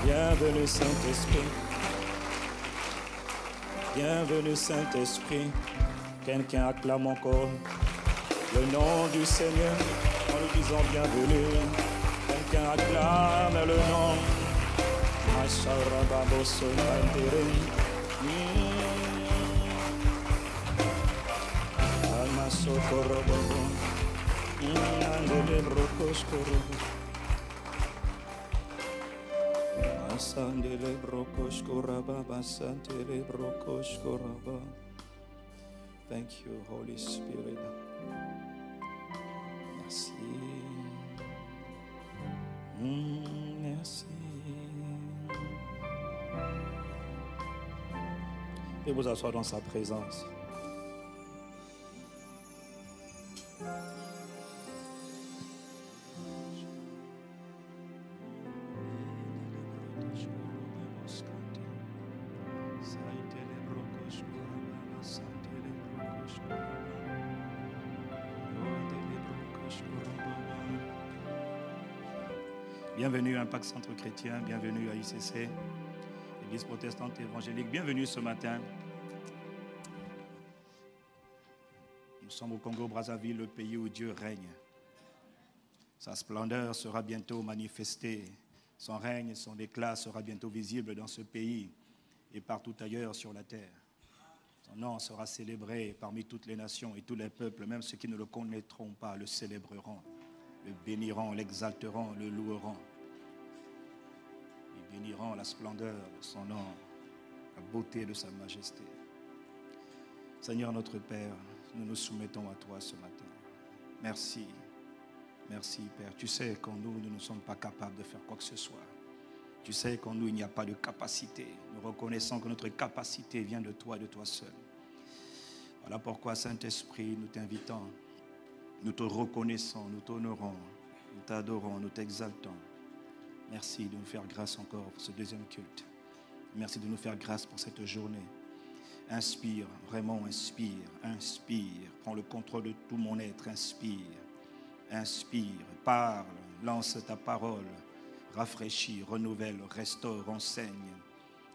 Bienvenue Saint-Esprit. Bienvenue Saint-Esprit. Quelqu'un acclame encore le nom du Seigneur en lui disant bienvenue. Quelqu'un acclame le nom. Thank you, Holy Spirit. Merci. Merci. Et vous asseoir dans sa présence. Bienvenue à Impact Centre Chrétien, bienvenue à ICC, Église protestante évangélique. Bienvenue ce matin. Nous sommes au Congo-Brazzaville, le pays où Dieu règne. Sa splendeur sera bientôt manifestée. Son règne, son éclat sera bientôt visible dans ce pays et partout ailleurs sur la terre. Son nom sera célébré parmi toutes les nations et tous les peuples, même ceux qui ne le connaîtront pas, le célébreront, le béniront, l'exalteront, le loueront. Ils béniront la splendeur de son nom, la beauté de sa majesté. Seigneur notre Père, nous nous soumettons à toi ce matin. Merci. Merci Père. Tu sais qu'en nous, nous ne sommes pas capables de faire quoi que ce soit. Tu sais qu'en nous, il n'y a pas de capacité. Nous reconnaissons que notre capacité vient de toi et de toi seul. Voilà pourquoi, Saint-Esprit, nous t'invitons. Nous te reconnaissons, nous t'honorons, nous t'adorons, nous t'exaltons. Merci de nous faire grâce encore pour ce deuxième culte. Merci de nous faire grâce pour cette journée. Inspire, vraiment inspire, inspire. Prends le contrôle de tout mon être, inspire, inspire, parle, lance ta parole, rafraîchis, renouvelle, restaure, enseigne,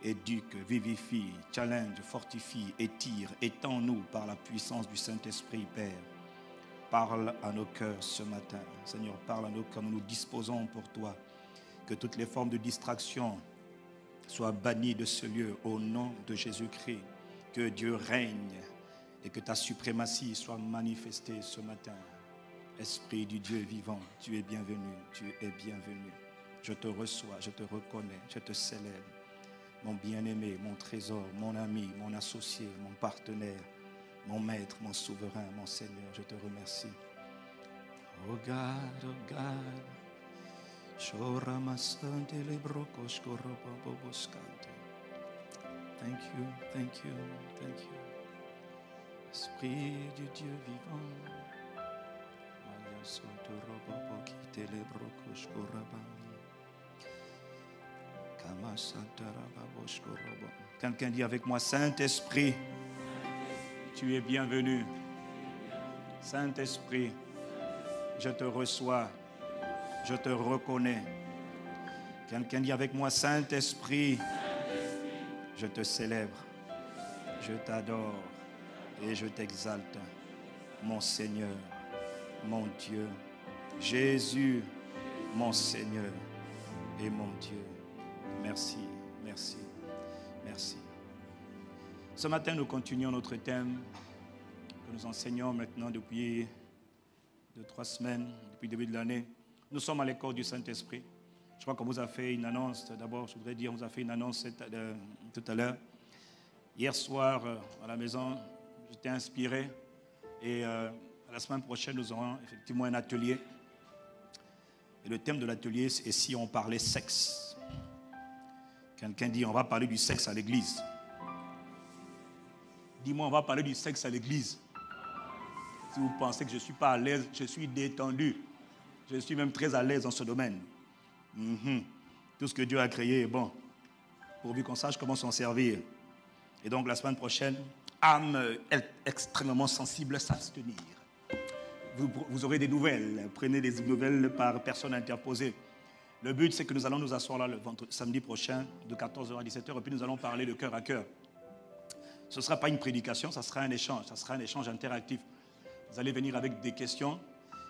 éduque, vivifie, challenge, fortifie, étire, étends-nous par la puissance du Saint-Esprit, Père. Parle à nos cœurs ce matin. Seigneur, parle à nos cœurs. Nous nous disposons pour toi. Que toutes les formes de distraction soient bannies de ce lieu au nom de Jésus-Christ. Que Dieu règne et que ta suprématie soit manifestée ce matin. Esprit du Dieu vivant, tu es bienvenu, tu es bienvenu. Je te reçois, je te reconnais, je te célèbre. Mon bien-aimé, mon trésor, mon ami, mon associé, mon partenaire, mon maître, mon souverain, mon Seigneur, je te remercie. Oh God, oh God. Thank you, thank you, thank you. Esprit du Dieu vivant. Quelqu'un dit avec moi, Saint-Esprit, tu es bienvenu. Saint-Esprit, je te reçois, je te reconnais. Quelqu'un dit avec moi, Saint-Esprit, je te célèbre, je t'adore et je t'exalte, mon Seigneur, mon Dieu, Jésus, mon Seigneur et mon Dieu. Merci, merci, merci. Ce matin, nous continuons notre thème que nous enseignons maintenant depuis 2-3 semaines, depuis le début de l'année. Nous sommes à l'école du Saint-Esprit. Je crois qu'on vous a fait une annonce. D'abord, je voudrais dire, on vous a fait une annonce tout à l'heure. Hier soir, à la maison, j'étais inspiré. Et la semaine prochaine, nous aurons effectivement un atelier. Et le thème de l'atelier, c'est « si on parlait sexe ». Quelqu'un dit, on va parler du sexe à l'église. Dis-moi, on va parler du sexe à l'église. Si vous pensez que je ne suis pas à l'aise, je suis détendu. Je suis même très à l'aise dans ce domaine. Tout ce que Dieu a créé est bon, pourvu qu'on sache comment s'en servir. Et donc la semaine prochaine, âme extrêmement sensible, s'abstenir. Vous aurez des nouvelles. Prenez des nouvelles par personne interposée. Le but, c'est que nous allons nous asseoir là le samedi prochain, de 14h à 17h, et puis nous allons parler de cœur à cœur. Ce ne sera pas une prédication, ça sera un échange interactif. Vous allez venir avec des questions,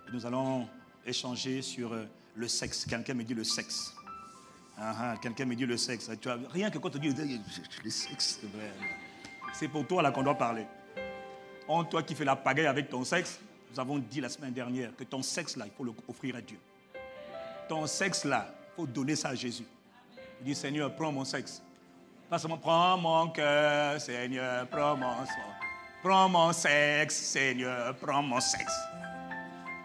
et nous allons échanger sur le sexe. Quelqu'un me dit le sexe. Quelqu'un me dit le sexe. Tu vois, rien que quand tu dis le sexe, c'est pour toi là qu'on doit parler. Toi qui fais la pagaille avec ton sexe, nous avons dit la semaine dernière que ton sexe là, il faut l'offrir à Dieu. Ton sexe là, il faut donner ça à Jésus. Il dit Seigneur, prends mon sexe. Pas seulement prends mon cœur, Seigneur, prends mon sang. Prends mon sexe, Seigneur, prends mon sexe.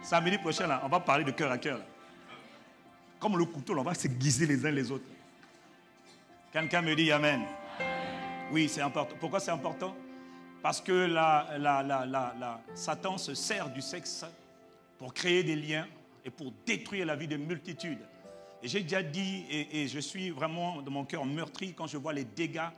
Samedi prochain là, on va parler de cœur à cœur là. Comme le couteau, on va se guiser les uns les autres. Quelqu'un me dit Amen. Oui, c'est important. Pourquoi c'est important? Parce que Satan se sert du sexe pour créer des liens et pour détruire la vie de multitudes. Et j'ai déjà dit, et je suis vraiment de mon cœur meurtri quand je vois les dégâts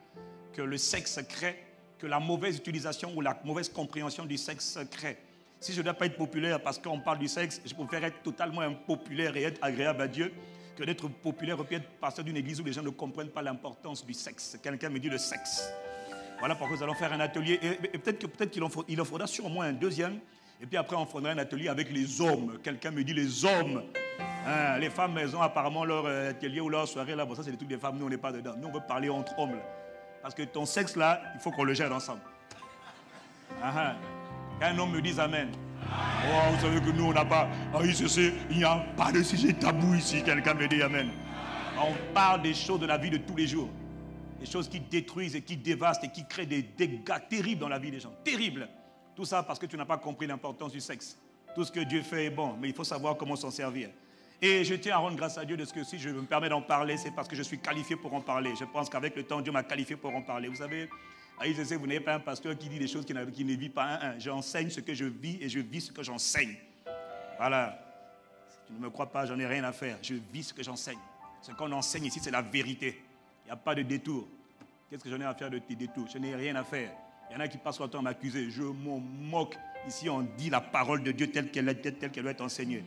que le sexe crée, que la mauvaise utilisation ou la mauvaise compréhension du sexe crée. Si je ne dois pas être populaire parce qu'on parle du sexe, je préfère être totalement impopulaire et être agréable à Dieu que d'être populaire et puis être pasteur d'une église où les gens ne comprennent pas l'importance du sexe. Quelqu'un me dit le sexe. Voilà pourquoi nous allons faire un atelier. Et peut-être qu'il en faudra sûrement un deuxième. Et puis après, on fera un atelier avec les hommes. Quelqu'un me dit les hommes. Les femmes, elles ont apparemment leur atelier ou leur soirée là. Bon, ça, c'est des trucs des femmes. Nous, on n'est pas dedans. Nous, on veut parler entre hommes. Là. Parce que ton sexe là, il faut qu'on le gère ensemble. Qu'un homme me dise Amen. Oh, vous savez que nous, on n'a pas... il n'y a pas de sujet tabou ici. Quelqu'un me dit Amen. On parle des choses de la vie de tous les jours. Des choses qui détruisent et qui dévastent et qui créent des dégâts terribles dans la vie des gens. Terribles. Tout ça parce que tu n'as pas compris l'importance du sexe. Tout ce que Dieu fait est bon, mais il faut savoir comment s'en servir. Et je tiens à rendre grâce à Dieu de ce que si je me permets d'en parler, c'est parce que je suis qualifié pour en parler. Je pense qu'avec le temps, Dieu m'a qualifié pour en parler. Vous savez... je sais, vous n'avez pas un pasteur qui dit des choses qui ne vit pas un. J'enseigne ce que je vis et je vis ce que j'enseigne. Voilà. Si tu ne me crois pas, j'en ai rien à faire. Je vis ce que j'enseigne. Ce qu'on enseigne ici, c'est la vérité. Il n'y a pas de détour. Qu'est-ce que j'en ai à faire de tes détours? Je n'ai rien à faire. Il y en a qui passent leur temps à m'accuser. Je m'en moque. Ici, on dit la parole de Dieu telle qu'elle doit être enseignée.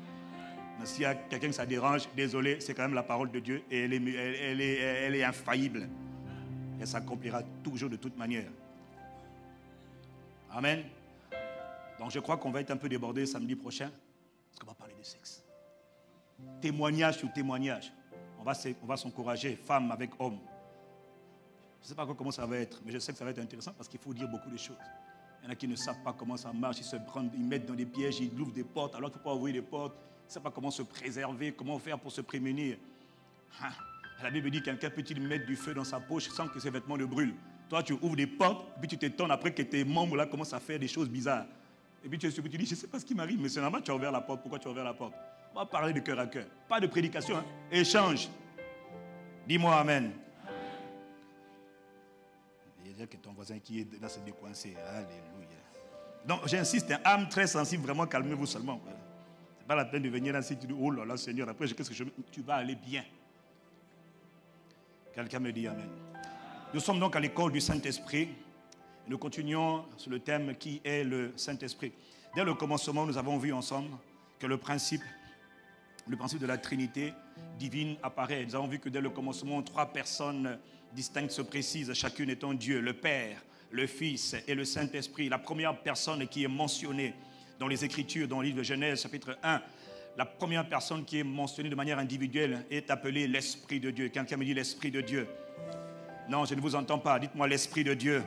Mais s'il y a quelqu'un que ça dérange, désolé, c'est quand même la parole de Dieu et elle est infaillible. Elle s'accomplira toujours de toute manière. Amen. Donc je crois qu'on va être un peu débordé samedi prochain, parce qu'on va parler de sexe. Témoignage sur témoignage. On va s'encourager, femmes avec hommes. Je ne sais pas comment ça va être, mais je sais que ça va être intéressant parce qu'il faut dire beaucoup de choses. Il y en a qui ne savent pas comment ça marche, ils mettent dans des pièges, ils ouvrent des portes, alors qu'il ne faut pas ouvrir des portes. Ils ne savent pas comment se préserver, comment faire pour se prémunir. La Bible dit quelqu'un peut-il mettre du feu dans sa poche sans que ses vêtements ne brûlent. Toi, tu ouvres des portes, puis tu t'étonnes après que tes membres là commencent à faire des choses bizarres. Et puis tu dis, je ne sais pas ce qui m'arrive, mais c'est normal, tu as ouvert la porte. Pourquoi tu as ouvert la porte? On va parler de cœur à cœur. Pas de prédication, hein? Échange. Dis-moi Amen. Il y a dire que ton voisin qui est là, c'est décoincé. Alléluia. Donc j'insiste, un âme très sensible, vraiment calmez-vous seulement. Ce n'est pas la peine de venir là si tu dis, oh là là Seigneur, après qu'est-ce que tu vas aller bien. Quelqu'un me dit Amen. Nous sommes donc à l'école du Saint-Esprit. Nous continuons sur le thème qui est le Saint-Esprit. Dès le commencement, nous avons vu ensemble que le principe de la Trinité divine apparaît. Nous avons vu que dès le commencement, 3 personnes distinctes se précisent, chacune étant Dieu, le Père, le Fils et le Saint-Esprit. La première personne qui est mentionnée dans les Écritures, dans le livre de Genèse, chapitre 1, la première personne qui est mentionnée de manière individuelle est appelée l'Esprit de Dieu. Quelqu'un me dit l'Esprit de Dieu. Non, je ne vous entends pas. Dites-moi l'Esprit de Dieu.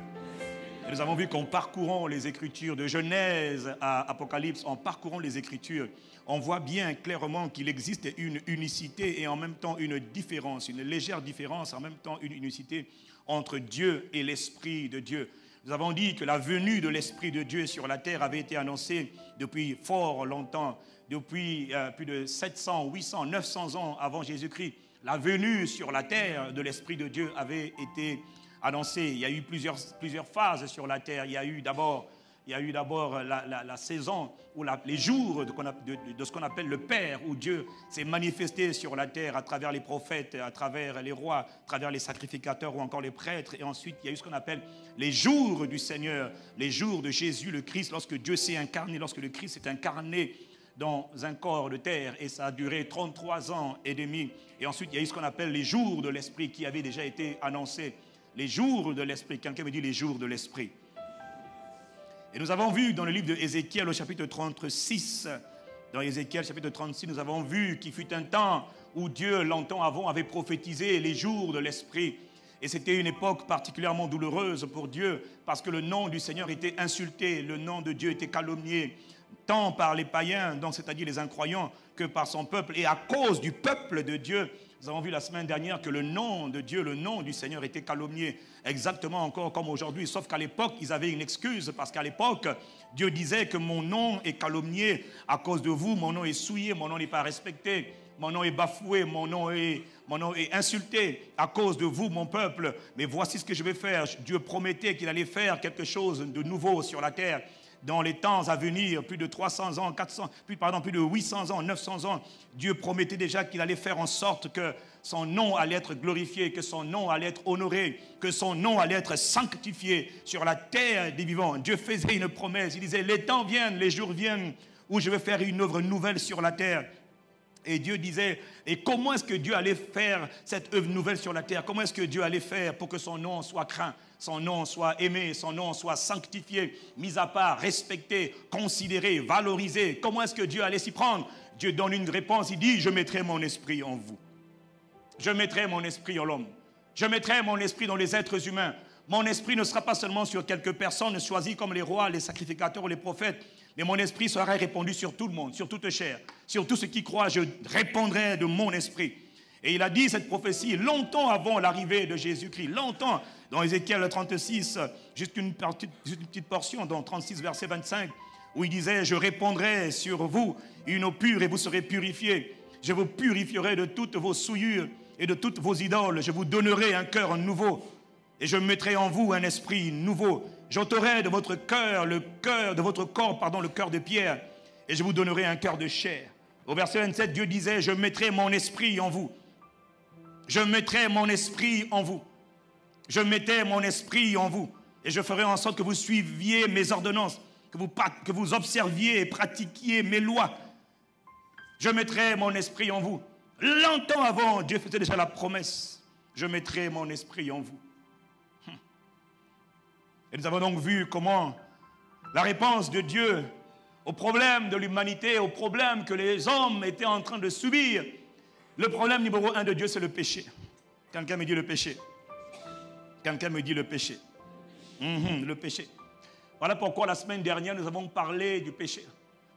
Et nous avons vu qu'en parcourant les Écritures, de Genèse à Apocalypse, en parcourant les Écritures, on voit bien clairement qu'il existe une unicité et en même temps une différence, une légère différence, en même temps une unicité entre Dieu et l'Esprit de Dieu. Nous avons dit que la venue de l'Esprit de Dieu sur la terre avait été annoncée depuis fort longtemps, depuis plus de 700, 800, 900 ans avant Jésus-Christ. La venue sur la terre de l'Esprit de Dieu avait été annoncée. Il y a eu plusieurs phases sur la terre. Il y a eu d'abord la saison, ou les jours de ce qu'on appelle le Père, où Dieu s'est manifesté sur la terre à travers les prophètes, à travers les rois, à travers les sacrificateurs ou encore les prêtres. Et ensuite, il y a eu ce qu'on appelle les jours du Seigneur, les jours de Jésus le Christ, lorsque Dieu s'est incarné, lorsque le Christ s'est incarné dans un corps de terre et ça a duré 33 ans et demi. Et ensuite, il y a eu ce qu'on appelle les jours de l'Esprit qui avaient déjà été annoncés. Les jours de l'Esprit. Quelqu'un me dit les jours de l'Esprit. Et nous avons vu dans le livre de Ézéchiel au chapitre 36, dans Ézéchiel chapitre 36, nous avons vu qu'il fut un temps où Dieu, longtemps avant, avait prophétisé les jours de l'Esprit. Et c'était une époque particulièrement douloureuse pour Dieu parce que le nom du Seigneur était insulté, le nom de Dieu était calomnié, tant par les païens, donc c'est-à-dire les incroyants, que par son peuple. Et à cause du peuple de Dieu, nous avons vu la semaine dernière que le nom de Dieu, le nom du Seigneur était calomnié, exactement encore comme aujourd'hui, sauf qu'à l'époque, ils avaient une excuse, parce qu'à l'époque, Dieu disait que mon nom est calomnié à cause de vous, mon nom est souillé, mon nom n'est pas respecté, mon nom est bafoué, mon nom est insulté à cause de vous, mon peuple. Mais voici ce que je vais faire. Dieu promettait qu'il allait faire quelque chose de nouveau sur la terre. Dans les temps à venir, plus de 300 ans, plus de 800 ans, 900 ans, Dieu promettait déjà qu'il allait faire en sorte que son nom allait être glorifié, que son nom allait être honoré, que son nom allait être sanctifié sur la terre des vivants. Dieu faisait une promesse, il disait, les temps viennent, les jours viennent où je vais faire une œuvre nouvelle sur la terre. Et Dieu disait, et comment est-ce que Dieu allait faire cette œuvre nouvelle sur la terre? Comment est-ce que Dieu allait faire pour que son nom soit craint, son nom soit aimé, son nom soit sanctifié, mis à part, respecté, considéré, valorisé? Comment est-ce que Dieu allait s'y prendre? Dieu donne une réponse, il dit, je mettrai mon esprit en vous. Je mettrai mon esprit en l'homme. Je mettrai mon esprit dans les êtres humains. Mon esprit ne sera pas seulement sur quelques personnes choisies comme les rois, les sacrificateurs ou les prophètes, mais mon esprit sera répandu sur tout le monde, sur toute chair, sur tous ceux qui croient. Je répandrai de mon esprit. Et il a dit cette prophétie longtemps avant l'arrivée de Jésus-Christ, longtemps, dans Ézéchiel 36, juste une petite portion, dans 36, verset 25, où il disait, je répandrai sur vous une eau pure et vous serez purifiés. Je vous purifierai de toutes vos souillures et de toutes vos idoles. Je vous donnerai un cœur nouveau et je mettrai en vous un esprit nouveau. J'ôterai de votre cœur le cœur de pierre et je vous donnerai un cœur de chair. Au verset 27, Dieu disait, je mettrai mon esprit en vous. Je mettrai mon esprit en vous. Je mettrai mon esprit en vous. Et je ferai en sorte que vous suiviez mes ordonnances, que vous observiez et pratiquiez mes lois. Je mettrai mon esprit en vous. Longtemps avant, Dieu faisait déjà la promesse. Je mettrai mon esprit en vous. Et nous avons donc vu comment la réponse de Dieu au problème de l'humanité, au problème que les hommes étaient en train de subir. Le problème numéro 1 de Dieu, c'est le péché. Quelqu'un me dit le péché. Quelqu'un me dit le péché. Le péché. Voilà pourquoi la semaine dernière, nous avons parlé du péché.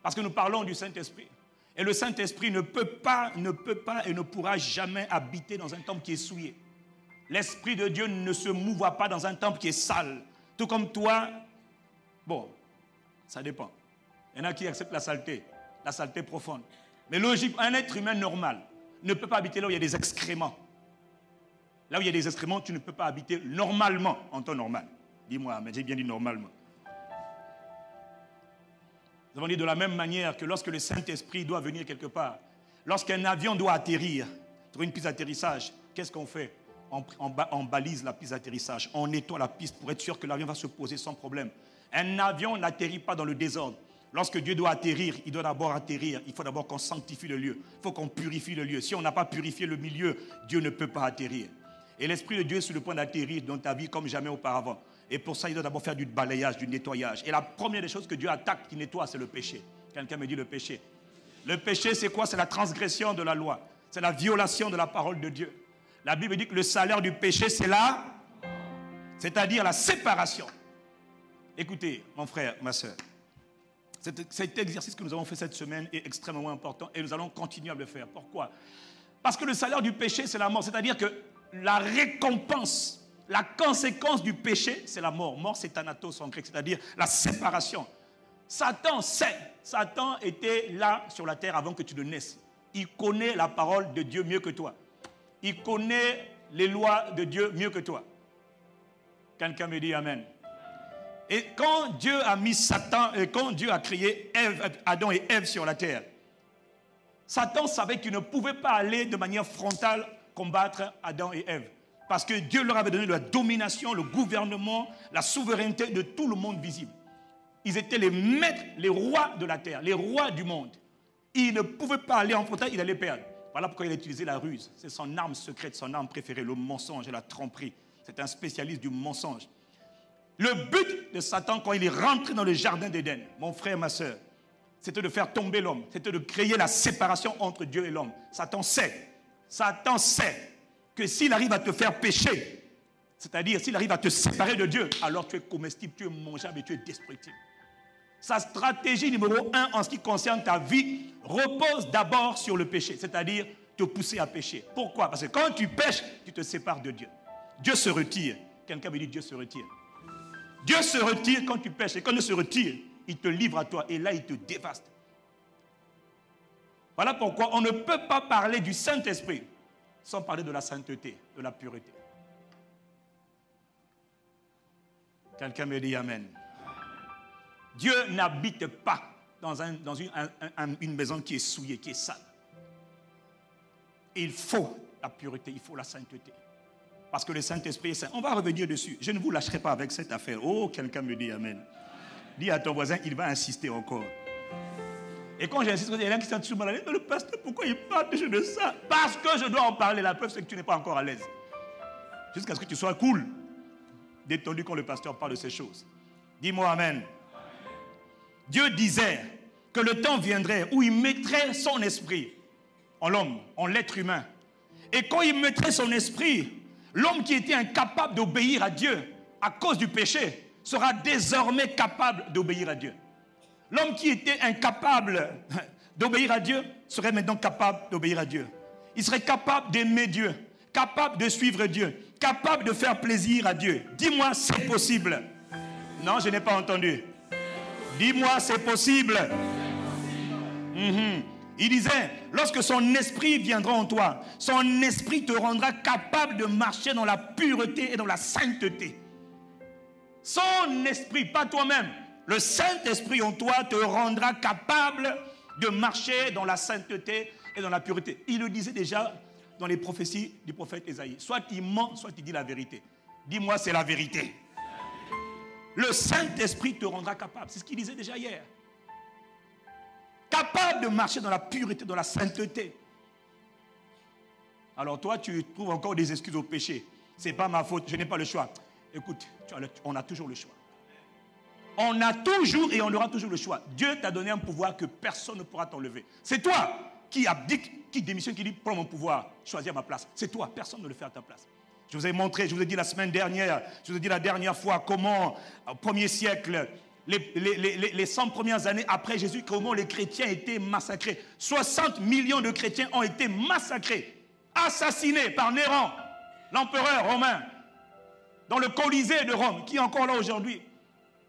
Parce que nous parlons du Saint-Esprit. Et le Saint-Esprit ne peut pas et ne pourra jamais habiter dans un temple qui est souillé. L'Esprit de Dieu ne se mouvra pas dans un temple qui est sale. Tout comme toi, bon, ça dépend. Il y en a qui acceptent la saleté profonde. Mais logique, un être humain normal ne peut pas habiter là où il y a des excréments. Là où il y a des excréments, tu ne peux pas habiter normalement, en temps normal. Dis-moi, mais j'ai bien dit normalement. Nous avons dit de la même manière que lorsque le Saint-Esprit doit venir quelque part, lorsqu'un avion doit atterrir sur une piste d'atterrissage, qu'est-ce qu'on fait? On balise la piste d'atterrissage, on nettoie la piste pour être sûr que l'avion va se poser sans problème. Un avion n'atterrit pas dans le désordre. Lorsque Dieu doit atterrir, il doit d'abord atterrir. Il faut d'abord qu'on sanctifie le lieu. Il faut qu'on purifie le lieu. Si on n'a pas purifié le milieu, Dieu ne peut pas atterrir. Et l'Esprit de Dieu est sur le point d'atterrir dans ta vie comme jamais auparavant. Et pour ça, il doit d'abord faire du balayage, du nettoyage. Et la première des choses que Dieu attaque, qui nettoie, c'est le péché. Quelqu'un me dit le péché. Le péché, c'est quoi? C'est la transgression de la loi. C'est la violation de la parole de Dieu. La Bible dit que le salaire du péché, c'est là, c'est-à-dire la séparation. Écoutez, mon frère, ma soeur, cet exercice que nous avons fait cette semaine est extrêmement important et nous allons continuer à le faire. Pourquoi? Parce que le salaire du péché, c'est la mort. C'est-à-dire que la récompense, la conséquence du péché, c'est la mort. Mort, c'est thanatos en grec, c'est-à-dire la séparation. Satan sait. Satan était là sur la terre avant que tu ne naisses. Il connaît la parole de Dieu mieux que toi. Il connaît les lois de Dieu mieux que toi. Quelqu'un me dit Amen. Et quand Dieu a mis Satan, et quand Dieu a créé Adam et Ève sur la terre, Satan savait qu'il ne pouvait pas aller de manière frontale combattre Adam et Ève. Parce que Dieu leur avait donné la domination, le gouvernement, la souveraineté de tout le monde visible. Ils étaient les maîtres, les rois de la terre, les rois du monde. Il ne pouvait pas aller en frontal, il allait perdre. Voilà pourquoi il a utilisé la ruse. C'est son arme secrète, son arme préférée, le mensonge et la tromperie. C'est un spécialiste du mensonge. Le but de Satan, quand il est rentré dans le jardin d'Éden, mon frère, ma soeur, c'était de faire tomber l'homme. C'était de créer la séparation entre Dieu et l'homme. Satan sait que s'il arrive à te faire pécher, c'est-à-dire s'il arrive à te séparer de Dieu, alors tu es comestible, tu es mangeable et tu es destructible. Sa stratégie numéro 1 en ce qui concerne ta vie repose d'abord sur le péché, c'est-à-dire te pousser à pécher. Pourquoi? Parce que quand tu pêches, tu te sépares de Dieu. Dieu se retire. Quelqu'un me dit Dieu se retire. Dieu se retire quand tu pêches. Et quand Dieu se retire, il te livre à toi. Et là, il te dévaste. Voilà pourquoi on ne peut pas parler du Saint-Esprit sans parler de la sainteté, de la pureté. Quelqu'un me dit Amen. Dieu n'habite pas dans une maison qui est souillée, qui est sale. Il faut la pureté, il faut la sainteté. Parce que le Saint-Esprit est saint. On va revenir dessus. Je ne vous lâcherai pas avec cette affaire. Oh, quelqu'un me dit Amen. Dis à ton voisin, il va insister encore. Et quand j'insiste, il y en a qui sont toujours mal à l'aise. Mais le pasteur, pourquoi il parle toujours de ça? Parce que je dois en parler. La preuve, c'est que tu n'es pas encore à l'aise. Jusqu'à ce que tu sois cool, détendu quand le pasteur parle de ces choses. Dis-moi Amen. Dieu disait que le temps viendrait où il mettrait son esprit en l'homme, en l'être humain. Et quand il mettrait son esprit, l'homme qui était incapable d'obéir à Dieu à cause du péché sera désormais capable d'obéir à Dieu. L'homme qui était incapable d'obéir à Dieu serait maintenant capable d'obéir à Dieu. Il serait capable d'aimer Dieu, capable de suivre Dieu, capable de faire plaisir à Dieu. Dis-moi, c'est possible. Non, je n'ai pas entendu. Dis-moi, c'est possible. Il disait, lorsque son esprit viendra en toi, son esprit te rendra capable de marcher dans la pureté et dans la sainteté. Son esprit, pas toi-même. Le Saint-Esprit en toi te rendra capable de marcher dans la sainteté et dans la pureté. Il le disait déjà dans les prophéties du prophète Ésaïe. Soit il ment, soit il dit la vérité. Dis-moi, c'est la vérité. Le Saint-Esprit te rendra capable. C'est ce qu'il disait déjà hier. Capable de marcher dans la pureté, dans la sainteté. Alors toi, tu trouves encore des excuses au péché. Ce n'est pas ma faute, je n'ai pas le choix. Écoute, on a toujours le choix. On a toujours et on aura toujours le choix. Dieu t'a donné un pouvoir que personne ne pourra t'enlever. C'est toi qui abdique, qui démissionne, qui dit prends mon pouvoir, choisis ma place. C'est toi, personne ne le fait à ta place. Je vous ai montré, je vous ai dit la semaine dernière, je vous ai dit la dernière fois comment au 1er siècle, les 100 premières années après Jésus, comment les chrétiens étaient massacrés. 60 millions de chrétiens ont été massacrés, assassinés par Néron, l'empereur romain, dans le Colisée de Rome, qui est encore là aujourd'hui.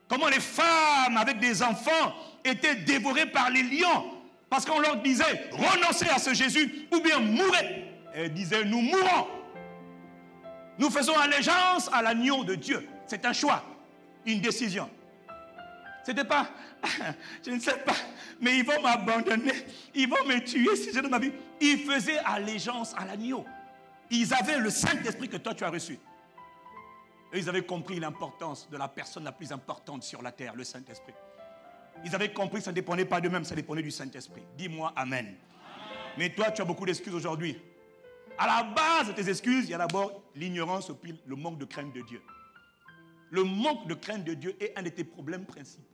Comment les femmes avec des enfants étaient dévorées par les lions, parce qu'on leur disait renoncez à ce Jésus ou bien mourrez. Et elles disaient nous mourrons. Nous faisons allégeance à l'agneau de Dieu. C'est un choix, une décision. C'était pas, je ne sais pas, mais ils vont m'abandonner, ils vont me tuer si je donne ma vie. Ils faisaient allégeance à l'agneau. Ils avaient le Saint-Esprit que toi tu as reçu. Et ils avaient compris l'importance de la personne la plus importante sur la terre, le Saint-Esprit. Ils avaient compris que ça ne dépendait pas d'eux-mêmes, ça dépendait du Saint-Esprit. Dis-moi Amen. Amen. Mais toi, tu as beaucoup d'excuses aujourd'hui. À la base de tes excuses, il y a d'abord l'ignorance et puis le manque de crainte de Dieu. Le manque de crainte de Dieu est un de tes problèmes principaux.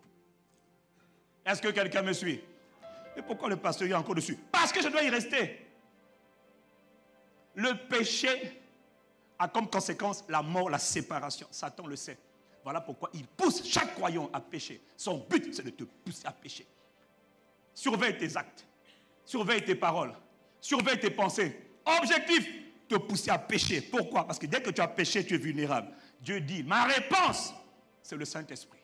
Est-ce que quelqu'un me suit? Et pourquoi le pasteur est encore dessus? Parce que je dois y rester. Le péché a comme conséquence la mort, la séparation. Satan le sait. Voilà pourquoi il pousse chaque croyant à pécher. Son but, c'est de te pousser à pécher. Surveille tes actes. Surveille tes paroles. Surveille tes pensées. Objectif, te pousser à pécher. Pourquoi? Parce que dès que tu as péché, tu es vulnérable. Dieu dit, ma réponse, c'est le Saint-Esprit.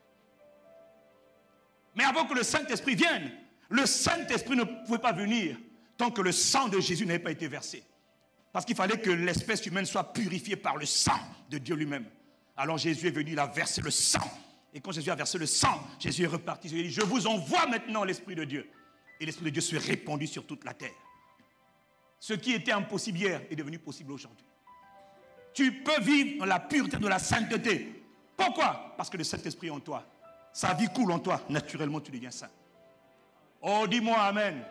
Mais avant que le Saint-Esprit vienne, le Saint-Esprit ne pouvait pas venir tant que le sang de Jésus n'avait pas été versé. Parce qu'il fallait que l'espèce humaine soit purifiée par le sang de Dieu lui-même. Alors Jésus est venu, il a versé le sang. Et quand Jésus a versé le sang, Jésus est reparti. Il a dit, je vous envoie maintenant l'Esprit de Dieu. Et l'Esprit de Dieu s'est répandu sur toute la terre. Ce qui était impossible hier est devenu possible aujourd'hui. Tu peux vivre dans la pureté, de la sainteté. Pourquoi? Parce que le Saint-Esprit est en toi. Sa vie coule en toi. Naturellement, tu deviens saint. Oh, dis-moi Amen. Amen.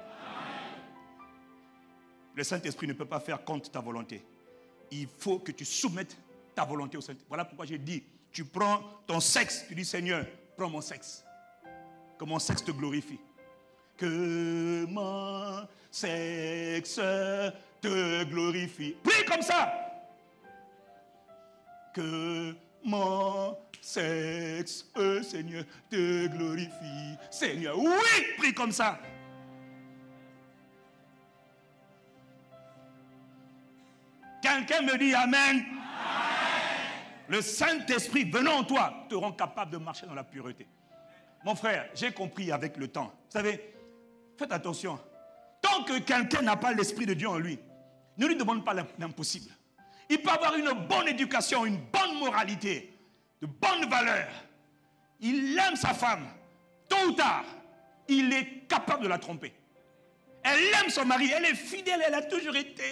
Le Saint-Esprit ne peut pas faire contre ta volonté. Il faut que tu soumettes ta volonté au Saint-Esprit. Voilà pourquoi j'ai dit, tu prends ton sexe, tu dis Seigneur, prends mon sexe. Que mon sexe te glorifie. Que mon sexe te glorifie. Prie comme ça. Que mon sexe, Seigneur, te glorifie. Seigneur, oui, prie comme ça. Quelqu'un me dit Amen. Amen. Le Saint-Esprit venant en toi te rend capable de marcher dans la pureté. Mon frère, j'ai compris avec le temps. Vous savez, faites attention. Tant que quelqu'un n'a pas l'Esprit de Dieu en lui, ne lui demande pas l'impossible. Il peut avoir une bonne éducation, une bonne moralité, de bonnes valeurs. Il aime sa femme. Tôt ou tard, il est capable de la tromper. Elle aime son mari, elle est fidèle, elle a toujours été.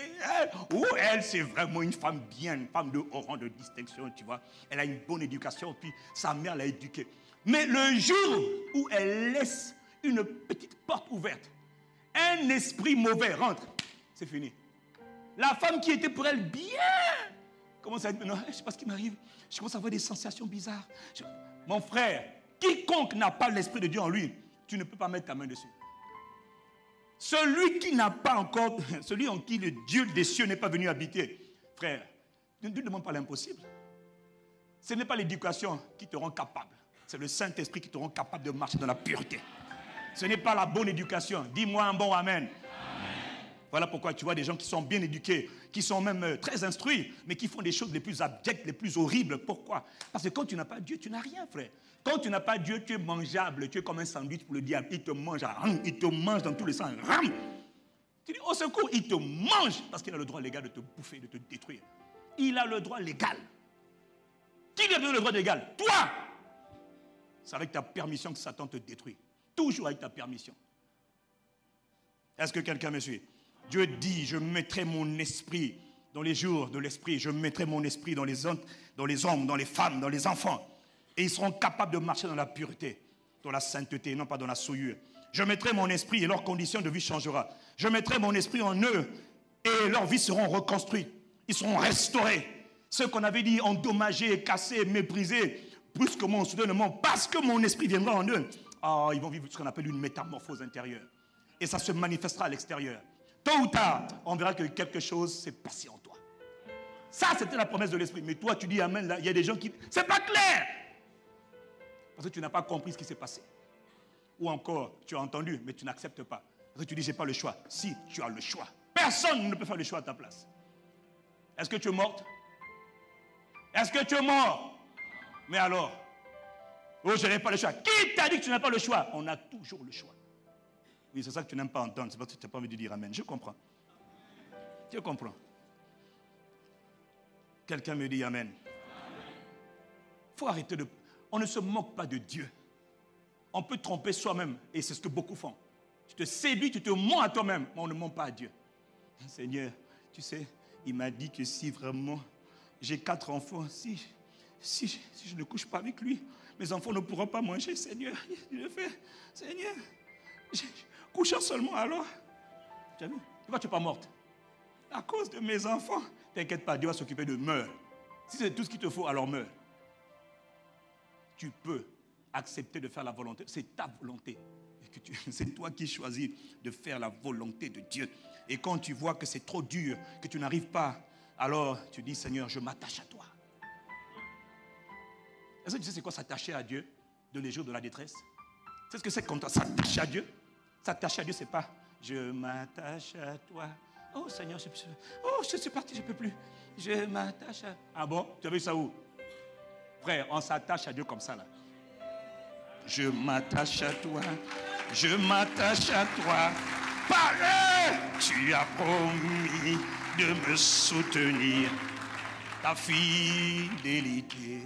Elle, c'est vraiment une femme bien, une femme de haut rang, de distinction, tu vois. Elle a une bonne éducation, puis sa mère l'a éduquée. Mais le jour où elle laisse une petite porte ouverte, un esprit mauvais rentre, c'est fini. La femme qui était pour elle bien, commence à dire, non, je ne sais pas ce qui m'arrive, je commence à avoir des sensations bizarres. Mon frère, quiconque n'a pas l'Esprit de Dieu en lui, tu ne peux pas mettre ta main dessus. Celui qui n'a pas encore, celui en qui le Dieu des cieux n'est pas venu habiter, frère, ne te demande pas l'impossible. Ce n'est pas l'éducation qui te rend capable. C'est le Saint-Esprit qui te rend capable de marcher dans la pureté. Ce n'est pas la bonne éducation. Dis-moi un bon amen. Voilà pourquoi tu vois des gens qui sont bien éduqués, qui sont même très instruits, mais qui font des choses les plus abjectes, les plus horribles. Pourquoi? Parce que quand tu n'as pas Dieu, tu n'as rien, frère. Quand tu n'as pas Dieu, tu es mangeable, tu es comme un sandwich pour le diable. Il te mange, il te mange dans tous les sens. Tu dis, au secours, il te mange parce qu'il a le droit légal de te bouffer, de te détruire. Il a le droit légal. Qui lui a donné le droit légal? Toi! C'est avec ta permission que Satan te détruit. Toujours avec ta permission. Est-ce que quelqu'un me suit? Dieu dit, je mettrai mon esprit dans les jours de l'esprit. Je mettrai mon esprit dans les hommes, dans les femmes, dans les enfants. Et ils seront capables de marcher dans la pureté, dans la sainteté, non pas dans la souillure. Je mettrai mon esprit et leur condition de vie changera. Je mettrai mon esprit en eux et leurs vies seront reconstruites. Ils seront restaurés. Ceux qu'on avait dit endommagés, cassés, méprisés, brusquement, soudainement, parce que mon esprit viendra en eux, ils vont vivre ce qu'on appelle une métamorphose intérieure. Et ça se manifestera à l'extérieur. Tôt ou tard, on verra que quelque chose s'est passé en toi. Ça, c'était la promesse de l'esprit. Mais toi, tu dis amen, là, il y a des gens qui... C'est pas clair! Parce que tu n'as pas compris ce qui s'est passé. Ou encore, tu as entendu, mais tu n'acceptes pas. Parce que tu dis, j'ai pas le choix. Si, tu as le choix. Personne ne peut faire le choix à ta place. Est-ce que tu es morte? Est-ce que tu es mort? Mais alors? Oh, je n'ai pas le choix. Qui t'a dit que tu n'as pas le choix? On a toujours le choix. Oui, c'est ça que tu n'aimes pas entendre. C'est parce que tu n'as pas envie de dire amen. Je comprends. Je comprends. Quelqu'un me dit amen. Il faut arrêter de... On ne se moque pas de Dieu. On peut tromper soi-même. Et c'est ce que beaucoup font. Tu te séduis, tu te mens à toi-même. Mais on ne ment pas à Dieu. Seigneur, tu sais, il m'a dit que si vraiment j'ai 4 enfants, si je ne couche pas avec lui, mes enfants ne pourront pas manger. Seigneur, je fais, Seigneur, couchant seulement alors. Tu as vu? Pourquoi tu n'es pas morte? À cause de mes enfants. T'inquiète pas, Dieu va s'occuper de meurs. Si c'est tout ce qu'il te faut, alors meurs. Tu peux accepter de faire la volonté. C'est ta volonté. C'est toi qui choisis de faire la volonté de Dieu. Et quand tu vois que c'est trop dur, que tu n'arrives pas, alors tu dis, Seigneur, je m'attache à toi. Est-ce que tu sais c'est quoi s'attacher à Dieu de les jours de la détresse? C'est ce que c'est quand on s'attache à Dieu. S'attacher à Dieu, c'est pas je m'attache à toi. Oh Seigneur, je suis parti, je ne peux plus. Je m'attache à... Ah bon? Tu as vu ça où? Frère, on s'attache à Dieu comme ça là. Je m'attache à toi. Je m'attache à toi. Pareil, tu as promis de me soutenir. Ta fidélité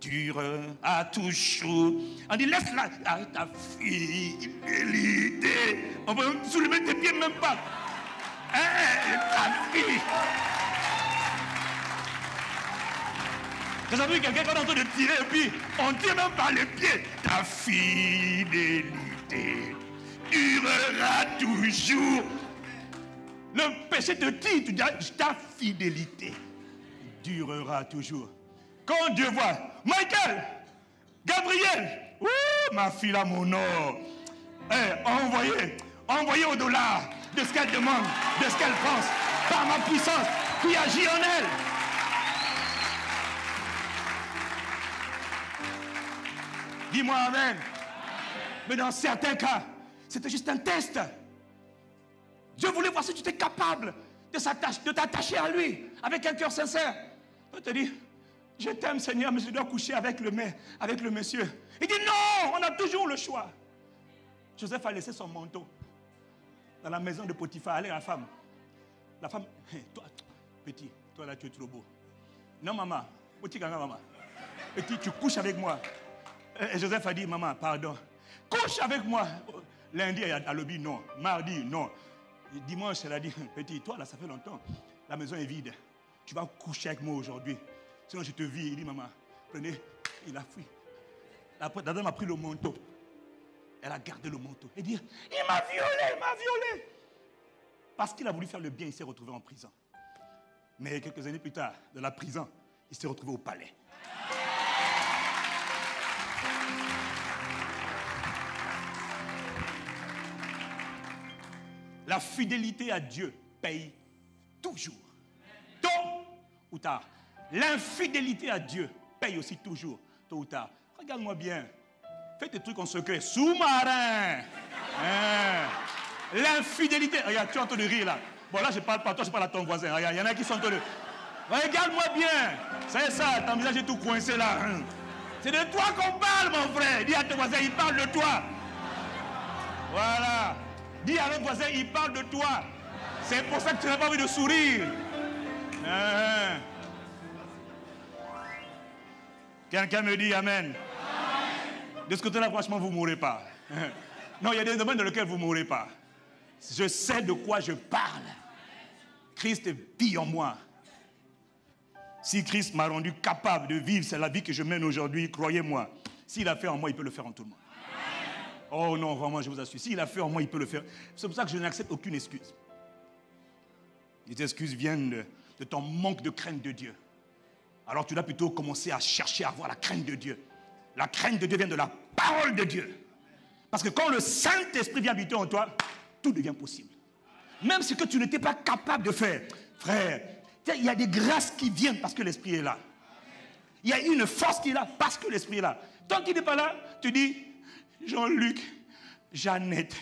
dure à toujours. On dit laisse-la, ta fidélité. On peut soulever tes pieds même pas. Ta fille. Vous avez vu quelqu'un qui est en train de tirer et puis on ne tire même pas les pieds. Ta fidélité durera toujours. Le péché te tire, tu dis, ta fidélité durera toujours. Quand Dieu voit, Michael, Gabriel, ma fille là, mon or, envoyez au-delà de ce qu'elle demande, de ce qu'elle pense, par ma puissance qui agit en elle. Dis-moi amen. Mais dans certains cas, c'était juste un test. Dieu voulait voir si tu étais capable de t'attacher à lui avec un cœur sincère. Il te dit, je t'aime Seigneur, mais je dois coucher avec le monsieur. Il dit non, on a toujours le choix. Joseph a laissé son manteau dans la maison de Potiphar. Allez, la femme, toi, petit, toi là tu es trop beau. Non maman, petit gamin maman. Petit, tu couches avec moi. Et Joseph a dit, maman, pardon. Couche avec moi. Lundi, à l'objet, non. Mardi, non. Et dimanche, elle a dit, petit, toi là, ça fait longtemps. La maison est vide. Tu vas coucher avec moi aujourd'hui. Sinon, je te vis. Il dit, maman, prenez. Il a fui. Après, Dada m'a pris le manteau. Elle a gardé le manteau. Elle dit, il m'a violé. Parce qu'il a voulu faire le bien, il s'est retrouvé en prison. Mais quelques années plus tard, de la prison, il s'est retrouvé au palais. La fidélité à Dieu paye toujours. Tôt ou tard. L'infidélité à Dieu paye aussi toujours. Tôt ou tard. Regarde-moi bien. Fais tes trucs en secret. Sous-marin. L'infidélité. Regarde, tu es en train de rire là. Bon, là, je parle pas à toi, je parle à ton voisin. Regarde, il y en a qui sont en train de... Regarde-moi bien. C'est ça, ton visage est tout coincé là. C'est de toi qu'on parle, mon frère. Dis à ton voisin, il parle de toi. Voilà. Dis à l'autre voisin, il parle de toi. C'est pour ça que tu n'as pas envie de sourire. Quelqu'un me dit amen. De ce côté-là, franchement, vous ne mourrez pas. Non, il y a des domaines dans lesquels vous ne mourrez pas. Je sais de quoi je parle. Christ vit en moi. Si Christ m'a rendu capable de vivre, c'est la vie que je mène aujourd'hui, croyez-moi. S'il a fait en moi, il peut le faire en tout le monde. Oh non, vraiment, je vous assure. S'il a fait en moi, il peut le faire. C'est pour ça que je n'accepte aucune excuse. Les excuses viennent de ton manque de crainte de Dieu. Alors tu dois plutôt commencer à chercher à avoir la crainte de Dieu. La crainte de Dieu vient de la parole de Dieu. Parce que quand le Saint-Esprit vient habiter en toi, tout devient possible. Même ce que tu n'étais pas capable de faire. Frère, il y a des grâces qui viennent parce que l'Esprit est là. Il y a une force qui est là parce que l'Esprit est là. Tant qu'il n'est pas là, tu dis, Jean-Luc, Jeannette,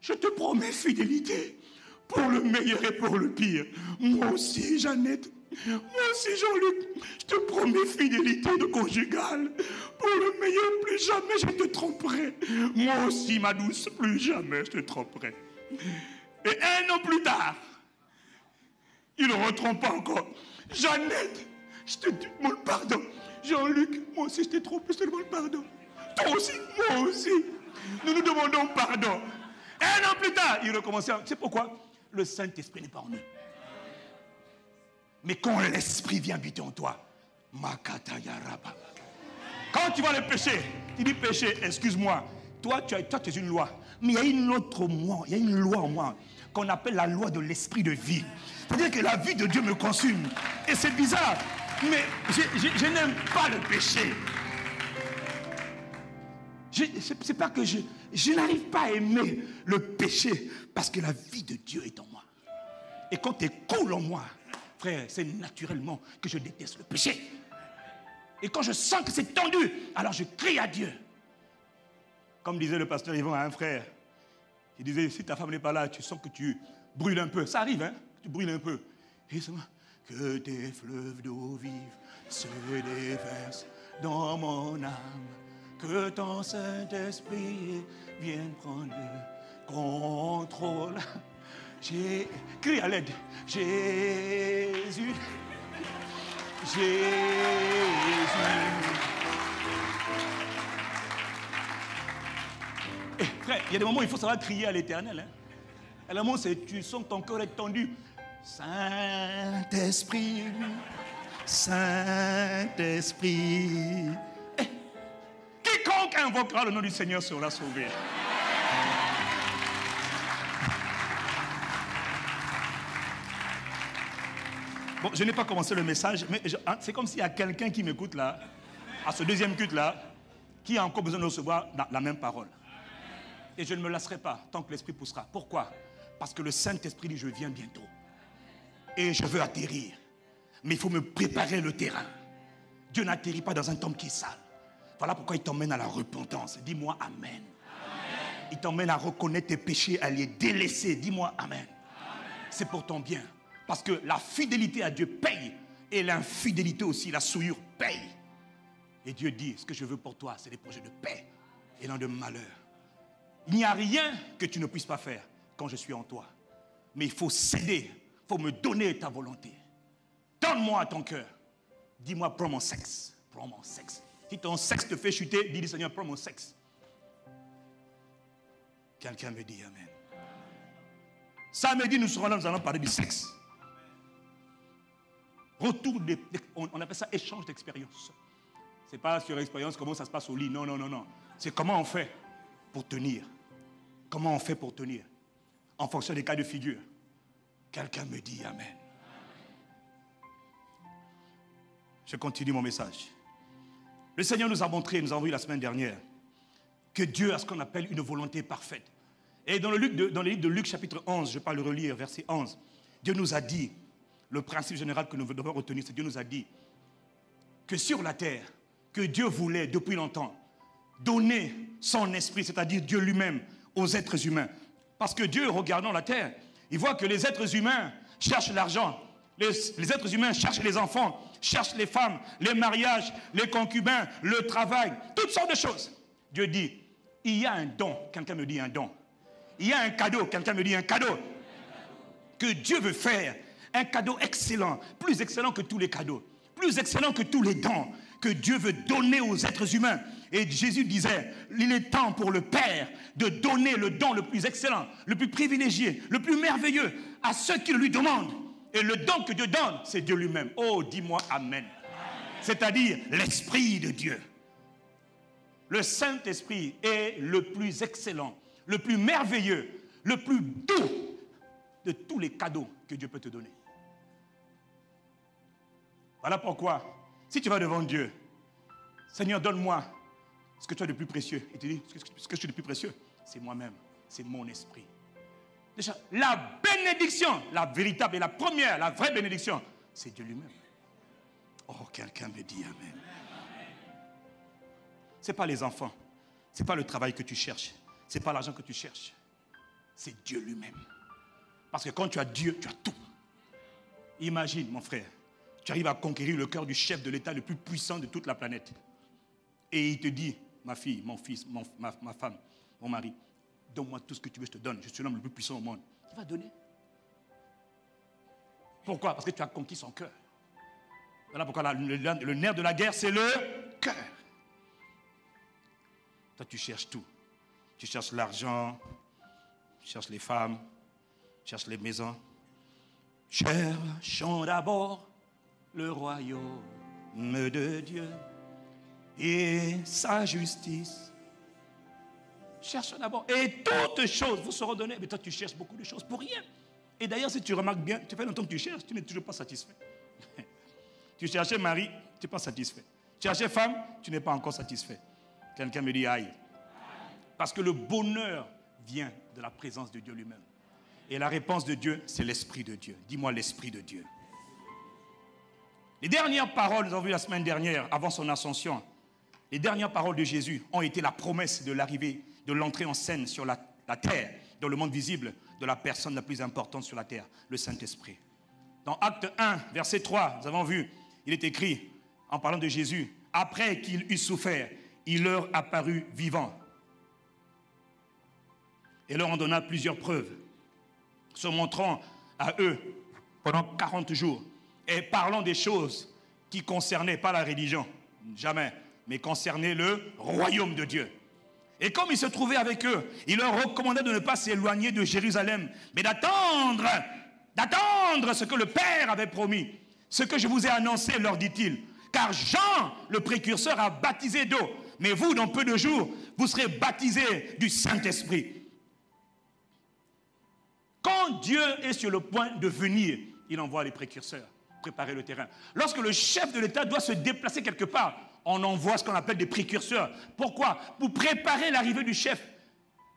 je te promets fidélité pour le meilleur et pour le pire. Moi aussi, Jeannette, moi aussi, Jean-Luc, je te promets fidélité de conjugale. Pour le meilleur, plus jamais je te tromperai. Moi aussi, ma douce, plus jamais je te tromperai. Et 1 an plus tard, il ne retrompe pas encore. Jeannette, je te demande pardon. Jean-Luc, moi aussi, je t'ai trompé, je te demande pardon. Toi aussi, moi aussi. Nous nous demandons pardon. 1 an plus tard, il recommençait. Tu sais pourquoi? Le Saint-Esprit n'est pas en nous. Mais quand l'Esprit vient habiter en toi, quand tu vois le péché, tu dis péché, excuse-moi. Toi, tu es une loi. Mais il y a une autre moi, il y a une loi en moi qu'on appelle la loi de l'esprit de vie. C'est-à-dire que la vie de Dieu me consume. Et c'est bizarre, mais je n'aime pas le péché. C'est pas que je n'arrive pas à aimer le péché parce que la vie de Dieu est en moi. Et quand tu es cool en moi, frère, c'est naturellement que je déteste le péché. Et quand je sens que c'est tendu, alors je crie à Dieu. Comme disait le pasteur Yvon à un frère, il disait, si ta femme n'est pas là, tu sens que tu brûles un peu. Ça arrive, hein, tu brûles un peu. Et c'est moi, que tes fleuves d'eau vive se déversent dans mon âme. Que ton Saint-Esprit vienne prendre le contrôle. Crie à l'aide. Jésus. Jésus. Eh, frère, il y a des moments où il faut savoir crier à l'Éternel. Hein. À un moment, tu sens que ton cœur est tendu. Saint-Esprit. Saint-Esprit. Quiconque invoquera le nom du Seigneur sera sauvé. Bon, je n'ai pas commencé le message, mais c'est comme s'il y a quelqu'un qui m'écoute là, à ce deuxième culte là, qui a encore besoin de recevoir la même parole. Et je ne me lasserai pas tant que l'Esprit poussera. Pourquoi? Parce que le Saint-Esprit dit, je viens bientôt. Et je veux atterrir. Mais il faut me préparer le terrain. Dieu n'atterrit pas dans un temple qui est sale. Voilà pourquoi il t'emmène à la repentance. Dis-moi Amen. Amen. Il t'emmène à reconnaître tes péchés, à les délaisser. Dis-moi Amen. C'est pour ton bien. Parce que la fidélité à Dieu paye. Et l'infidélité aussi, la souillure paye. Et Dieu dit, ce que je veux pour toi, c'est des projets de paix et non de malheur. Il n'y a rien que tu ne puisses pas faire quand je suis en toi. Mais il faut céder, il faut me donner ta volonté. Donne-moi ton cœur. Dis-moi, prends mon sexe. Prends mon sexe. Si ton sexe te fait chuter, dis Seigneur, prends mon sexe. Quelqu'un me dit Amen. Samedi, nous serons là, nous allons parler du sexe. Retour, on appelle ça échange d'expérience. Ce n'est pas sur l'expérience, comment ça se passe au lit. Non, non, non, non. C'est comment on fait pour tenir. Comment on fait pour tenir. En fonction des cas de figure. Quelqu'un me dit Amen. Je continue mon message. Le Seigneur nous a montré, nous avons vu la semaine dernière, que Dieu a ce qu'on appelle une volonté parfaite. Et dans le livre de Luc chapitre 11, je ne vais pas le relire, verset 11, Dieu nous a dit, le principe général que nous devons retenir, c'est que Dieu nous a dit que sur la terre, que Dieu voulait depuis longtemps donner son esprit, c'est-à-dire Dieu lui-même, aux êtres humains. Parce que Dieu, regardant la terre, il voit que les êtres humains cherchent l'argent. Les êtres humains cherchent les enfants, cherchent les femmes, les mariages, les concubins, le travail, toutes sortes de choses. Dieu dit, il y a un don, quelqu'un me dit un don. Il y a un cadeau, quelqu'un me dit un cadeau, que Dieu veut faire. Un cadeau excellent, plus excellent que tous les cadeaux, plus excellent que tous les dons que Dieu veut donner aux êtres humains. Et Jésus disait, il est temps pour le Père de donner le don le plus excellent, le plus privilégié, le plus merveilleux à ceux qui lui demandent. Et le don que Dieu donne, c'est Dieu lui-même. Oh, dis-moi Amen. C'est-à-dire l'Esprit de Dieu. Le Saint-Esprit est le plus excellent, le plus merveilleux, le plus doux de tous les cadeaux que Dieu peut te donner. Voilà pourquoi, si tu vas devant Dieu, Seigneur, donne-moi ce que tu as de plus précieux. Et tu dis, ce que je suis de plus précieux, c'est moi-même, c'est mon esprit. Déjà, la bénédiction, la véritable et la première, la vraie bénédiction, c'est Dieu lui-même. Oh, quelqu'un me dit Amen. Ce n'est pas les enfants, ce n'est pas le travail que tu cherches, ce n'est pas l'argent que tu cherches, c'est Dieu lui-même. Parce que quand tu as Dieu, tu as tout. Imagine, mon frère, tu arrives à conquérir le cœur du chef de l'État le plus puissant de toute la planète. Et il te dit, ma fille, mon fils, ma femme, mon mari, donne-moi tout ce que tu veux, je te donne. Je suis l'homme le plus puissant au monde. Il va donner. Pourquoi? Parce que tu as conquis son cœur. Voilà pourquoi le nerf de la guerre, c'est le cœur. Toi, tu cherches tout. Tu cherches l'argent, tu cherches les femmes, tu cherches les maisons. Cherchons d'abord le royaume de Dieu et sa justice. Cherchons d'abord. Et toutes choses vous seront données. Mais toi, tu cherches beaucoup de choses pour rien. Et d'ailleurs, si tu remarques bien, tu fais longtemps que tu cherches, tu n'es toujours pas satisfait. Tu cherchais mari, tu n'es pas satisfait. Tu cherchais femme, tu n'es pas encore satisfait. Quelqu'un me dit aïe. Parce que le bonheur vient de la présence de Dieu lui-même. Et la réponse de Dieu, c'est l'Esprit de Dieu. Dis-moi l'Esprit de Dieu. Les dernières paroles, nous avons vu la semaine dernière, avant son ascension, les dernières paroles de Jésus ont été la promesse de l'arrivée, de l'entrée en scène sur la terre, dans le monde visible, de la personne la plus importante sur la terre, le Saint-Esprit. Dans Acte 1, verset 3, nous avons vu, il est écrit, en parlant de Jésus, après qu'il eut souffert, il leur apparut vivant. Et leur en donna plusieurs preuves, se montrant à eux pendant 40 jours et parlant des choses qui concernaient pas la religion, jamais, mais concernaient le royaume de Dieu. Et comme il se trouvait avec eux, il leur recommandait de ne pas s'éloigner de Jérusalem, mais d'attendre ce que le Père avait promis, ce que je vous ai annoncé, leur dit-il. Car Jean, le précurseur, a baptisé d'eau, mais vous, dans peu de jours, vous serez baptisés du Saint-Esprit. Quand Dieu est sur le point de venir, il envoie les précurseurs préparer le terrain. Lorsque le chef de l'État doit se déplacer quelque part, on envoie ce qu'on appelle des précurseurs. Pourquoi? Pour préparer l'arrivée du chef.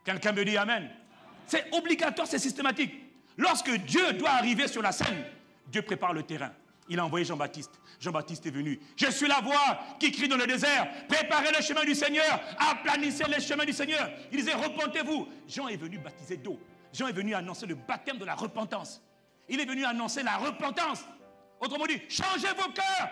Quelqu'un me dit amen. C'est obligatoire, c'est systématique. Lorsque Dieu doit arriver sur la scène, Dieu prépare le terrain. Il a envoyé Jean-Baptiste. Jean-Baptiste est venu. Je suis la voix qui crie dans le désert. Préparez le chemin du Seigneur. Aplanissez les chemins du Seigneur. Il disait, repentez-vous. Jean est venu baptiser d'eau. Jean est venu annoncer le baptême de la repentance. Il est venu annoncer la repentance. Autrement dit, changez vos cœurs.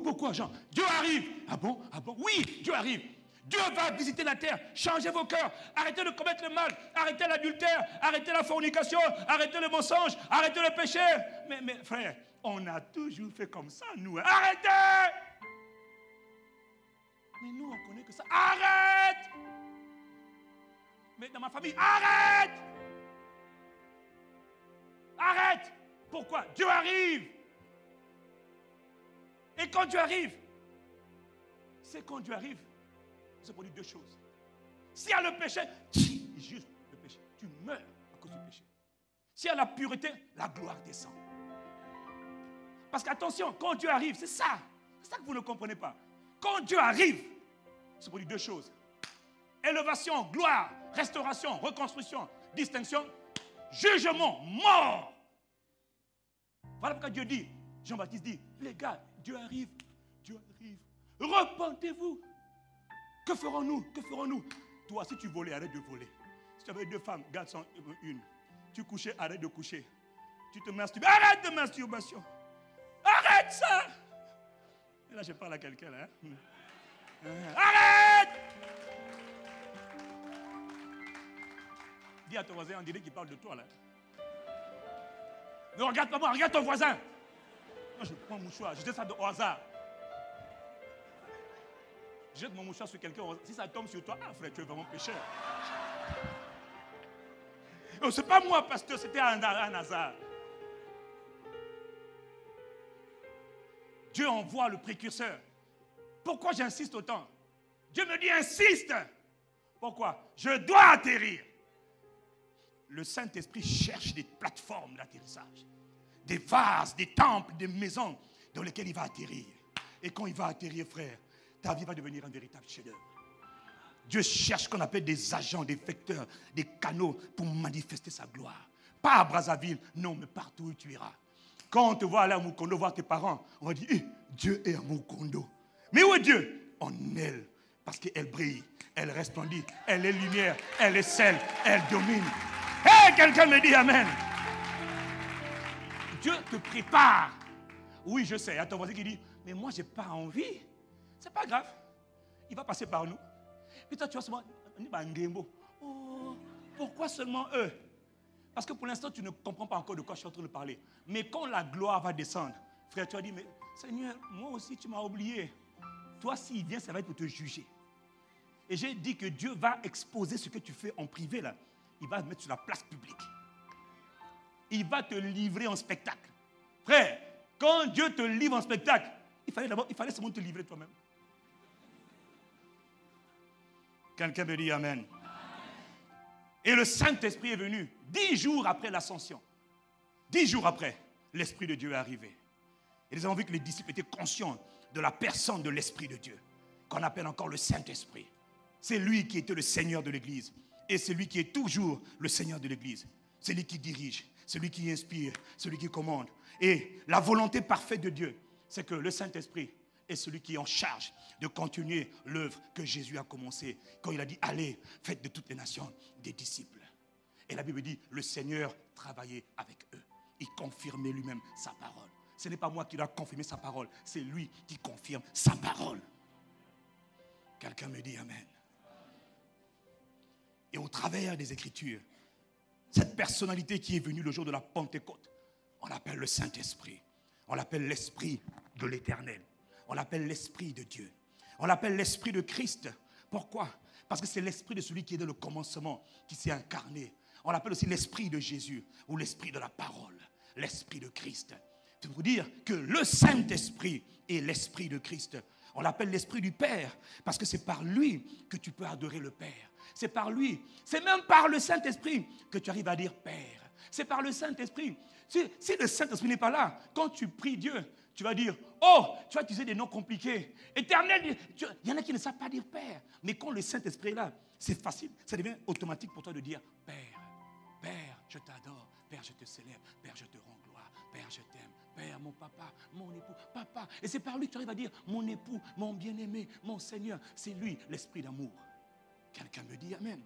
Pourquoi, Jean? Dieu arrive. Ah bon? Oui, Dieu arrive. Dieu va visiter la terre. Changez vos cœurs. Arrêtez de commettre le mal. Arrêtez l'adultère. Arrêtez la fornication. Arrêtez le mensonge. Arrêtez le péché. Mais frère, on a toujours fait comme ça, nous. Arrêtez! Mais nous, on connaît que ça. Arrête! Mais dans ma famille, arrête! Arrête! Pourquoi? Dieu arrive! Et quand Dieu arrive, c'est quand Dieu arrive, c'est pour dire deux choses. S'il y a le péché, juste le péché. Tu meurs à cause du péché. S'il y a la pureté, la gloire descend. Parce qu'attention, quand Dieu arrive, c'est ça que vous ne comprenez pas. Quand Dieu arrive, c'est pour dire deux choses. Élévation, gloire, restauration, reconstruction, distinction, jugement, mort. Voilà pourquoi Dieu dit, Jean-Baptiste dit, les gars, Dieu arrive. Repentez-vous. Que ferons-nous? Toi, si tu volais, arrête de voler. Si tu avais deux femmes, garde une. Tu couchais, arrête de coucher. Tu te masturbes, arrête de masturbation. Arrête ça! Et là, je parle à quelqu'un, là. Arrête! Dis à ton voisin, on dirait qu'il parle de toi, là. Ne regarde pas moi, regarde ton voisin. Moi, je prends mon mouchoir, je jette ça au hasard. Je jette mon mouchoir sur quelqu'un, si ça tombe sur toi, ah frère, tu es vraiment pécheur. Oh, c'est pas moi, pasteur, c'était un hasard. Dieu envoie le précurseur. Pourquoi j'insiste autant? Dieu me dit insiste. Pourquoi? Je dois atterrir. Le Saint-Esprit cherche des plateformes d'atterrissage, des vases, des temples, des maisons dans lesquelles il va atterrir. Et quand il va atterrir, frère, ta vie va devenir un véritable chef-d'œuvre. Dieu cherche ce qu'on appelle des agents, des vecteurs, des canaux pour manifester sa gloire. Pas à Brazzaville, non, mais partout où tu iras. Quand on te voit aller à Mukondo voir tes parents, on va dire, Dieu est à Mukondo. Mais où est Dieu? En elle. Parce qu'elle brille, elle resplendit, elle est lumière, elle est sel, elle domine. Hey, quelqu'un me dit amen. Dieu te prépare. Oui, je sais. Il y a ton voisin qui dit, mais moi, je n'ai pas envie. C'est pas grave. Il va passer par nous. Puis toi, tu vas seulement, oh, pourquoi seulement eux? Parce que pour l'instant, tu ne comprends pas encore de quoi je suis en train de parler. Mais quand la gloire va descendre, frère, tu vas dire, mais Seigneur, moi aussi, tu m'as oublié. Toi, s'il vient, ça va être pour te juger. Et j'ai dit que Dieu va exposer ce que tu fais en privé, là. Il va te mettre sur la place publique. Il va te livrer en spectacle. Frère, quand Dieu te livre en spectacle, il fallait seulement te livrer toi-même. Quelqu'un me dit amen. Et le Saint-Esprit est venu 10 jours après l'ascension. 10 jours après, l'Esprit de Dieu est arrivé. Et nous avons vu que les disciples étaient conscients de la personne de l'Esprit de Dieu, qu'on appelle encore le Saint-Esprit. C'est lui qui était le Seigneur de l'Église. Et c'est lui qui est toujours le Seigneur de l'Église. C'est lui qui dirige, celui qui inspire, celui qui commande. Et la volonté parfaite de Dieu, c'est que le Saint-Esprit est celui qui est en charge de continuer l'œuvre que Jésus a commencée. Quand il a dit, allez, faites de toutes les nations des disciples. Et la Bible dit, le Seigneur travaillait avec eux. Il confirmait lui-même sa parole. Ce n'est pas moi qui dois confirmer sa parole, c'est lui qui confirme sa parole. Quelqu'un me dit amen. Et au travers des Écritures, cette personnalité qui est venue le jour de la Pentecôte, on l'appelle le Saint-Esprit. On l'appelle l'Esprit de l'Éternel. On l'appelle l'Esprit de Dieu. On l'appelle l'Esprit de Christ. Pourquoi? Parce que c'est l'Esprit de celui qui est dans le commencement, qui s'est incarné. On l'appelle aussi l'Esprit de Jésus, ou l'Esprit de la parole, l'Esprit de Christ. C'est pour dire que le Saint-Esprit est l'Esprit de Christ. On l'appelle l'Esprit du Père, parce que c'est par lui que tu peux adorer le Père. C'est par lui, c'est même par le Saint-Esprit que tu arrives à dire Père. C'est par le Saint-Esprit. Si le Saint-Esprit n'est pas là, quand tu pries Dieu, tu vas dire, oh, tu vas utiliser des noms compliqués. Éternel, il y en a qui ne savent pas dire Père. Mais quand le Saint-Esprit est là, c'est facile. Ça devient automatique pour toi de dire Père, Père, je t'adore. Père, je te célèbre. Père, je te rends gloire. Père, je t'aime. Père, mon papa, mon époux, papa. Et c'est par lui que tu arrives à dire mon époux, mon bien-aimé, mon Seigneur. C'est lui, l'esprit d'amour. Quelqu'un me dit Amen.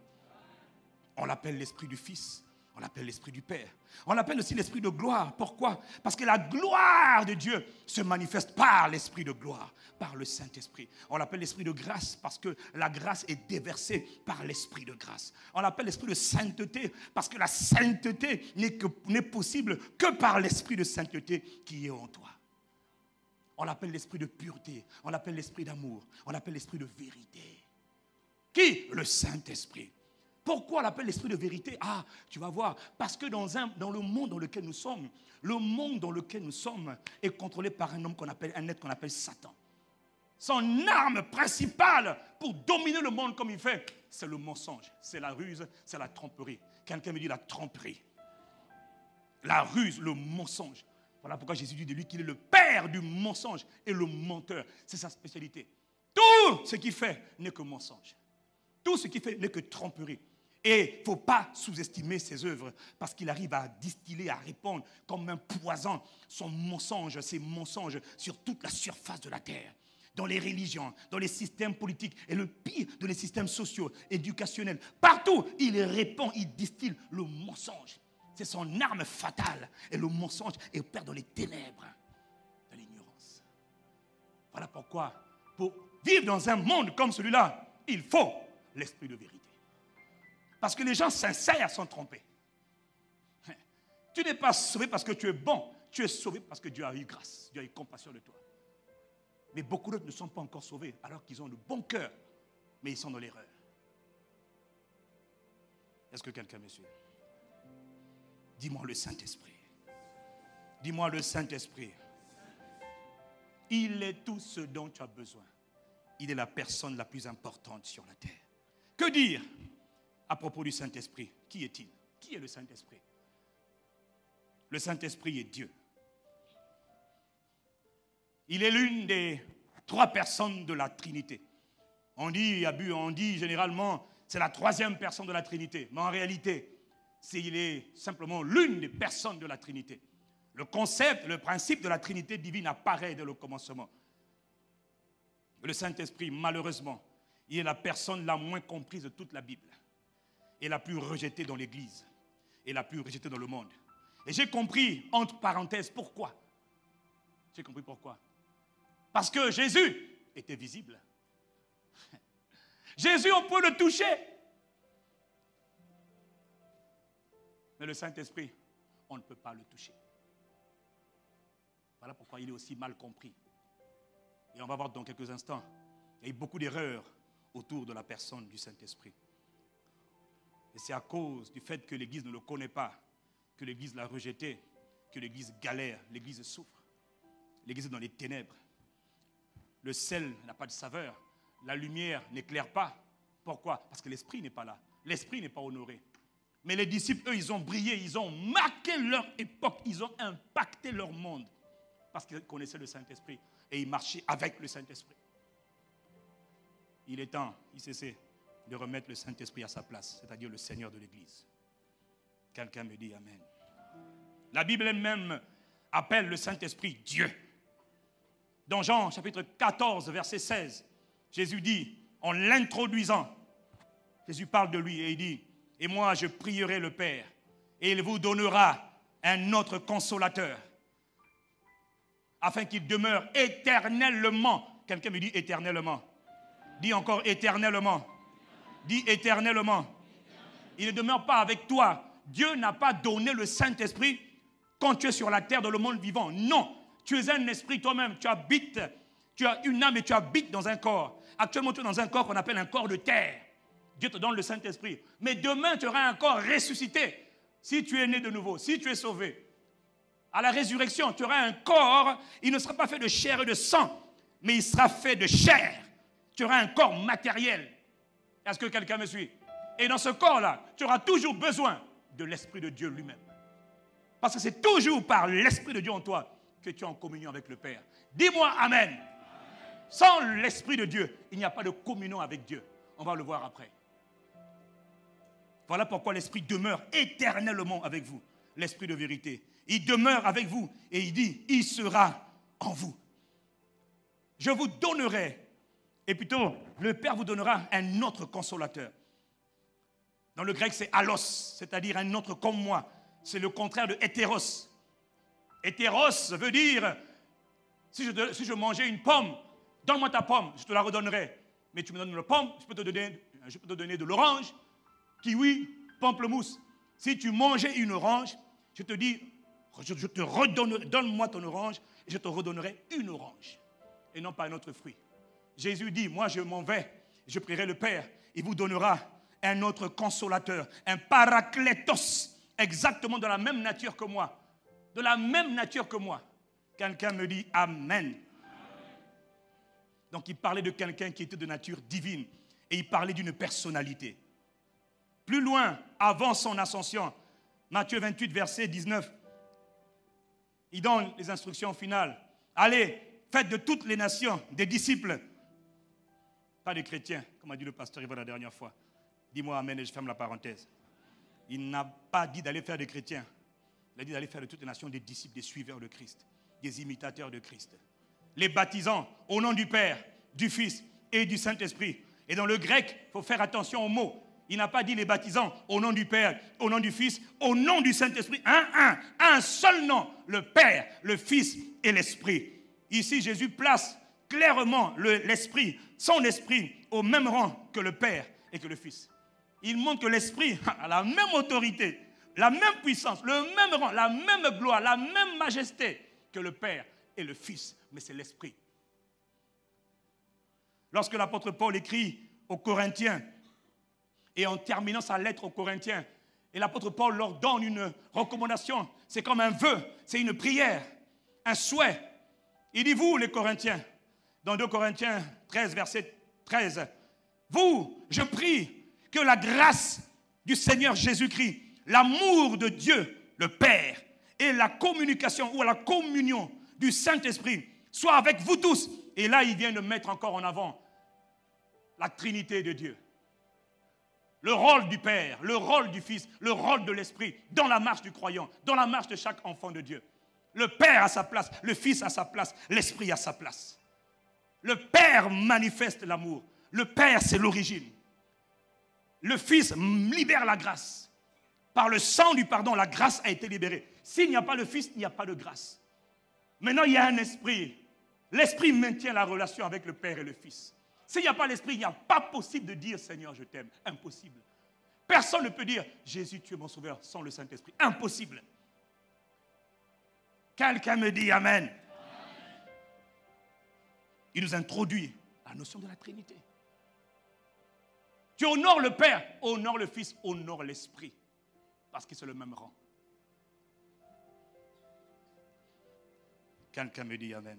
On l'appelle l'esprit du Fils. On l'appelle l'esprit du Père. On l'appelle aussi l'esprit de gloire. Pourquoi? Parce que la gloire de Dieu se manifeste par l'esprit de gloire, par le Saint-Esprit. On l'appelle l'esprit de grâce parce que la grâce est déversée par l'esprit de grâce. On l'appelle l'esprit de sainteté parce que la sainteté n'est possible que par l'esprit de sainteté qui est en toi. On l'appelle l'esprit de pureté. On l'appelle l'esprit d'amour. On l'appelle l'esprit de vérité. Qui? Le Saint-Esprit. Pourquoi on l'appelle l'esprit de vérité? Ah, tu vas voir. Parce que dans le monde dans lequel nous sommes, est contrôlé par un être qu'on appelle Satan. Son arme principale pour dominer le monde comme il fait, c'est le mensonge, c'est la ruse, c'est la tromperie. Quelqu'un me dit la tromperie. La ruse, le mensonge. Voilà pourquoi Jésus dit de lui qu'il est le père du mensonge et le menteur. C'est sa spécialité. Tout ce qu'il fait n'est que mensonge. Tout ce qu'il fait n'est que tromperie. Et il ne faut pas sous-estimer ses œuvres parce qu'il arrive à distiller, à répandre comme un poison ses mensonges sur toute la surface de la terre. Dans les religions, dans les systèmes politiques et le pire, dans les systèmes sociaux, éducationnels. Partout, il répand, il distille le mensonge. C'est son arme fatale. Et le mensonge opère dans les ténèbres, dans l'ignorance. Voilà pourquoi, pour vivre dans un monde comme celui-là, il faut l'esprit de vérité. Parce que les gens sincères sont trompés. Tu n'es pas sauvé parce que tu es bon. Tu es sauvé parce que Dieu a eu grâce. Dieu a eu compassion de toi. Mais beaucoup d'autres ne sont pas encore sauvés alors qu'ils ont le bon cœur. Mais ils sont dans l'erreur. Est-ce que quelqu'un me suit? Dis-moi le Saint-Esprit. Dis-moi le Saint-Esprit. Il est tout ce dont tu as besoin. Il est la personne la plus importante sur la terre. Que dire à propos du Saint-Esprit? Qui est-il? Qui est le Saint-Esprit? Le Saint-Esprit est Dieu. Il est l'une des 3 personnes de la Trinité. On dit généralement c'est la 3e personne de la Trinité. Mais en réalité, il est simplement l'une des personnes de la Trinité. Le concept, le principe de la Trinité divine apparaît dès le commencement. Le Saint-Esprit, malheureusement, il est la personne la moins comprise de toute la Bible. Et la plus rejetée dans l'Église. Et la plus rejetée dans le monde. Et j'ai compris, entre parenthèses, pourquoi. J'ai compris pourquoi. Parce que Jésus était visible. Jésus, on peut le toucher. Mais le Saint-Esprit, on ne peut pas le toucher. Voilà pourquoi il est aussi mal compris. Et on va voir dans quelques instants, il y a eu beaucoup d'erreurs autour de la personne du Saint-Esprit. Et c'est à cause du fait que l'Église ne le connaît pas, que l'Église l'a rejeté, que l'Église galère, l'Église souffre. L'Église est dans les ténèbres. Le sel n'a pas de saveur. La lumière n'éclaire pas. Pourquoi? Parce que l'Esprit n'est pas là. L'Esprit n'est pas honoré. Mais les disciples, eux, ils ont brillé, ils ont marqué leur époque, ils ont impacté leur monde. Parce qu'ils connaissaient le Saint-Esprit et ils marchaient avec le Saint-Esprit. Il est temps, il cessait de remettre le Saint-Esprit à sa place, c'est-à-dire le Seigneur de l'Église. Quelqu'un me dit Amen. La Bible elle-même appelle le Saint-Esprit Dieu. Dans Jean chapitre 14, verset 16, Jésus dit, en l'introduisant, Jésus parle de lui et il dit, « Et moi je prierai le Père, et il vous donnera un autre consolateur, afin qu'il demeure éternellement. » Quelqu'un me dit éternellement. Dis encore éternellement. Dis éternellement. Il ne demeure pas avec toi. Dieu n'a pas donné le Saint-Esprit quand tu es sur la terre, dans le monde vivant. Non. Tu es un esprit toi-même. Tu habites. Tu as une âme et tu habites dans un corps. Actuellement, tu es dans un corps qu'on appelle un corps de terre. Dieu te donne le Saint-Esprit. Mais demain, tu auras un corps ressuscité. Si tu es né de nouveau, si tu es sauvé. À la résurrection, tu auras un corps. Il ne sera pas fait de chair et de sang, mais il sera fait de chair. Tu auras un corps matériel. Est-ce que quelqu'un me suit? Et dans ce corps-là, tu auras toujours besoin de l'Esprit de Dieu lui-même. Parce que c'est toujours par l'Esprit de Dieu en toi que tu es en communion avec le Père. Dis-moi Amen. Sans l'Esprit de Dieu, il n'y a pas de communion avec Dieu. On va le voir après. Voilà pourquoi l'Esprit demeure éternellement avec vous. L'Esprit de vérité. Il demeure avec vous et il dit, il sera en vous. Je vous donnerai, et plutôt, le Père vous donnera un autre consolateur. Dans le grec, c'est allos, c'est-à-dire un autre comme moi. C'est le contraire de hétéros. Hétéros veut dire, si je mangeais une pomme, donne-moi ta pomme, je te la redonnerai. Mais tu me donnes la pomme, je peux te donner de l'orange, kiwi, pamplemousse. Si tu mangeais une orange, je te dis, je te redonnerai, donne-moi ton orange, et je te redonnerai une orange, et non pas un autre fruit. Jésus dit, moi je m'en vais, je prierai le Père, il vous donnera un autre consolateur, un paraclétos, exactement de la même nature que moi. De la même nature que moi. Quelqu'un me dit Amen. Donc il parlait de quelqu'un qui était de nature divine. Et il parlait d'une personnalité. Plus loin, avant son ascension, Matthieu 28, verset 19, il donne les instructions finales. Allez, faites de toutes les nations des disciples. Pas des chrétiens, comme a dit le pasteur Yvan la dernière fois. Dis-moi Amen et je ferme la parenthèse. Il n'a pas dit d'aller faire des chrétiens. Il a dit d'aller faire de toutes les nations des disciples, des suiveurs de Christ, des imitateurs de Christ. Les baptisant au nom du Père, du Fils et du Saint-Esprit. Et dans le grec, il faut faire attention aux mots. Il n'a pas dit les baptisant au nom du Père, au nom du Fils, au nom du Saint-Esprit. Un seul nom, le Père, le Fils et l'Esprit. Ici, Jésus place clairement l'Esprit, son Esprit, au même rang que le Père et que le Fils. Il montre que l'Esprit a la même autorité, la même puissance, le même rang, la même gloire, la même majesté que le Père et le Fils. Mais c'est l'Esprit. Lorsque l'apôtre Paul écrit aux Corinthiens, et en terminant sa lettre aux Corinthiens, et l'apôtre Paul leur donne une recommandation, c'est comme un vœu, c'est une prière, un souhait. Il dit, vous les Corinthiens, dans 2 Corinthiens 13, verset 13, vous, je prie que la grâce du Seigneur Jésus-Christ, l'amour de Dieu, le Père, et la communication ou la communion du Saint-Esprit soit avec vous tous. Et là, il vient de mettre encore en avant la Trinité de Dieu. Le rôle du Père, le rôle du Fils, le rôle de l'Esprit dans la marche du croyant, dans la marche de chaque enfant de Dieu. Le Père a sa place, le Fils a sa place, l'Esprit a sa place. Le Père manifeste l'amour. Le Père, c'est l'origine. Le Fils libère la grâce. Par le sang du pardon, la grâce a été libérée. S'il n'y a pas le Fils, il n'y a pas de grâce. Maintenant, il y a un esprit. L'Esprit maintient la relation avec le Père et le Fils. S'il n'y a pas l'Esprit, il n'y a pas possible de dire « Seigneur, je t'aime ». Impossible. Personne ne peut dire « Jésus, tu es mon sauveur » sans le Saint-Esprit. Impossible. Quelqu'un me dit « Amen ». Il nous introduit la notion de la Trinité. Tu honores le Père, honore le Fils, honore l'Esprit. Parce que c'est le même rang. Quelqu'un me dit Amen.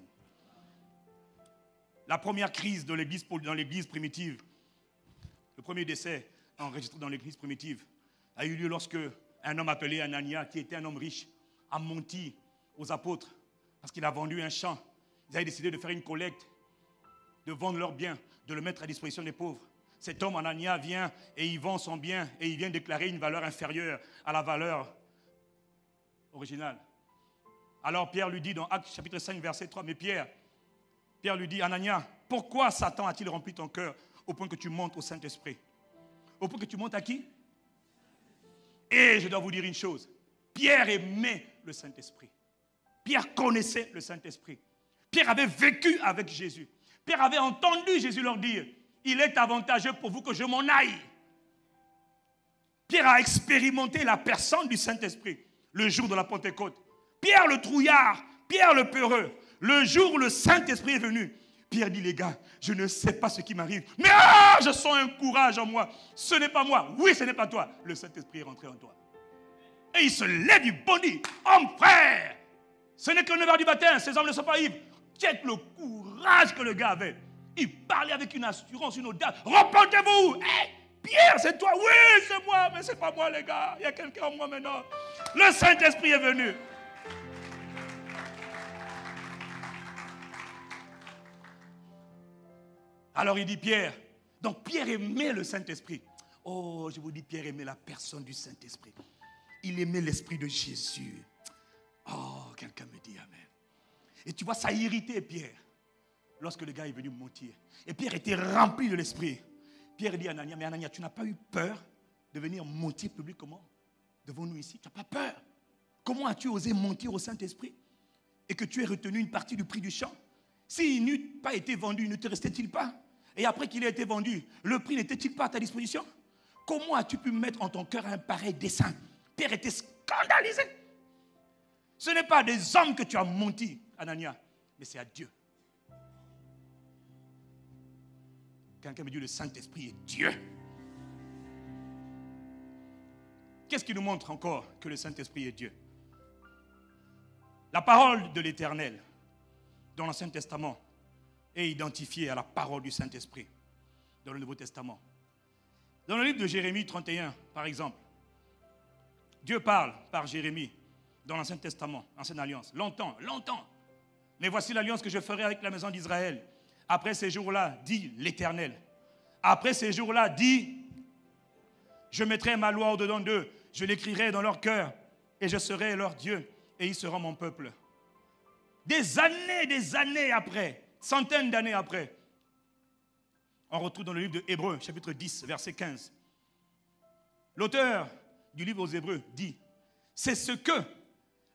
La première crise de l'Église, dans l'Église primitive, le premier décès enregistré dans l'Église primitive, a eu lieu lorsque un homme appelé Anania, qui était un homme riche, a menti aux apôtres parce qu'il a vendu un champ. Ils avaient décidé de faire une collecte, de vendre leurs biens, de le mettre à disposition des pauvres. Cet homme, Anania, vient et il vend son bien et il vient déclarer une valeur inférieure à la valeur originale. Alors Pierre lui dit dans Actes chapitre 5, verset 3, mais Pierre lui dit, Anania, pourquoi Satan a-t-il rempli ton cœur au point que tu montes au Saint-Esprit? Au point que tu montes à qui? Et je dois vous dire une chose, Pierre aimait le Saint-Esprit. Pierre connaissait le Saint-Esprit. Pierre avait vécu avec Jésus. Pierre avait entendu Jésus leur dire, il est avantageux pour vous que je m'en aille. Pierre a expérimenté la personne du Saint-Esprit le jour de la Pentecôte. Pierre le trouillard, Pierre le peureux, le jour où le Saint-Esprit est venu, Pierre dit, les gars, je ne sais pas ce qui m'arrive, mais je sens un courage en moi. Ce n'est pas moi, oui, ce n'est pas toi. Le Saint-Esprit est rentré en toi. Et il se lève du bondit. Homme, frère, ce n'est que 9 heures du matin, ces hommes ne sont pas ivres. Check le courage que le gars avait. Il parlait avec une assurance, une audace. Repentez-vous. Hey, Pierre, c'est toi. Oui, c'est moi, mais ce n'est pas moi, les gars. Il y a quelqu'un en moi maintenant. Le Saint-Esprit est venu. Alors il dit Pierre. Donc Pierre aimait le Saint-Esprit. Oh, je vous dis, Pierre aimait la personne du Saint-Esprit. Il aimait l'Esprit de Jésus. Oh, quelqu'un me dit Amen. Et tu vois, ça irritait Pierre lorsque le gars est venu mentir. Et Pierre était rempli de l'Esprit. Pierre dit à Anania, mais Anania, tu n'as pas eu peur de venir mentir publiquement devant nous ici? Tu n'as pas peur? Comment as-tu osé mentir au Saint-Esprit et que tu aies retenu une partie du prix du champ? S'il n'eût pas été vendu, ne te restait-il pas? Et après qu'il ait été vendu, le prix n'était-il pas à ta disposition? Comment as-tu pu mettre en ton cœur un pareil dessein? Pierre était scandalisé. Ce n'est pas des hommes que tu as menti, Anania, mais c'est à Dieu. Quelqu'un me dit le Saint-Esprit est Dieu. Qu'est-ce qui nous montre encore que le Saint-Esprit est Dieu? La parole de l'Éternel dans l'Ancien Testament est identifiée à la parole du Saint-Esprit dans le Nouveau Testament. Dans le livre de Jérémie 31, par exemple, Dieu parle par Jérémie dans l'Ancien Testament, l'Ancienne Alliance, longtemps. Mais voici l'alliance que je ferai avec la maison d'Israël. Après ces jours-là, dit l'Éternel. Après ces jours-là, dit, je mettrai ma loi au-dedans d'eux, je l'écrirai dans leur cœur, et je serai leur Dieu, et ils seront mon peuple. Des années après, centaines d'années après, on retrouve dans le livre de Hébreux, chapitre 10, verset 15. L'auteur du livre aux Hébreux dit, c'est ce que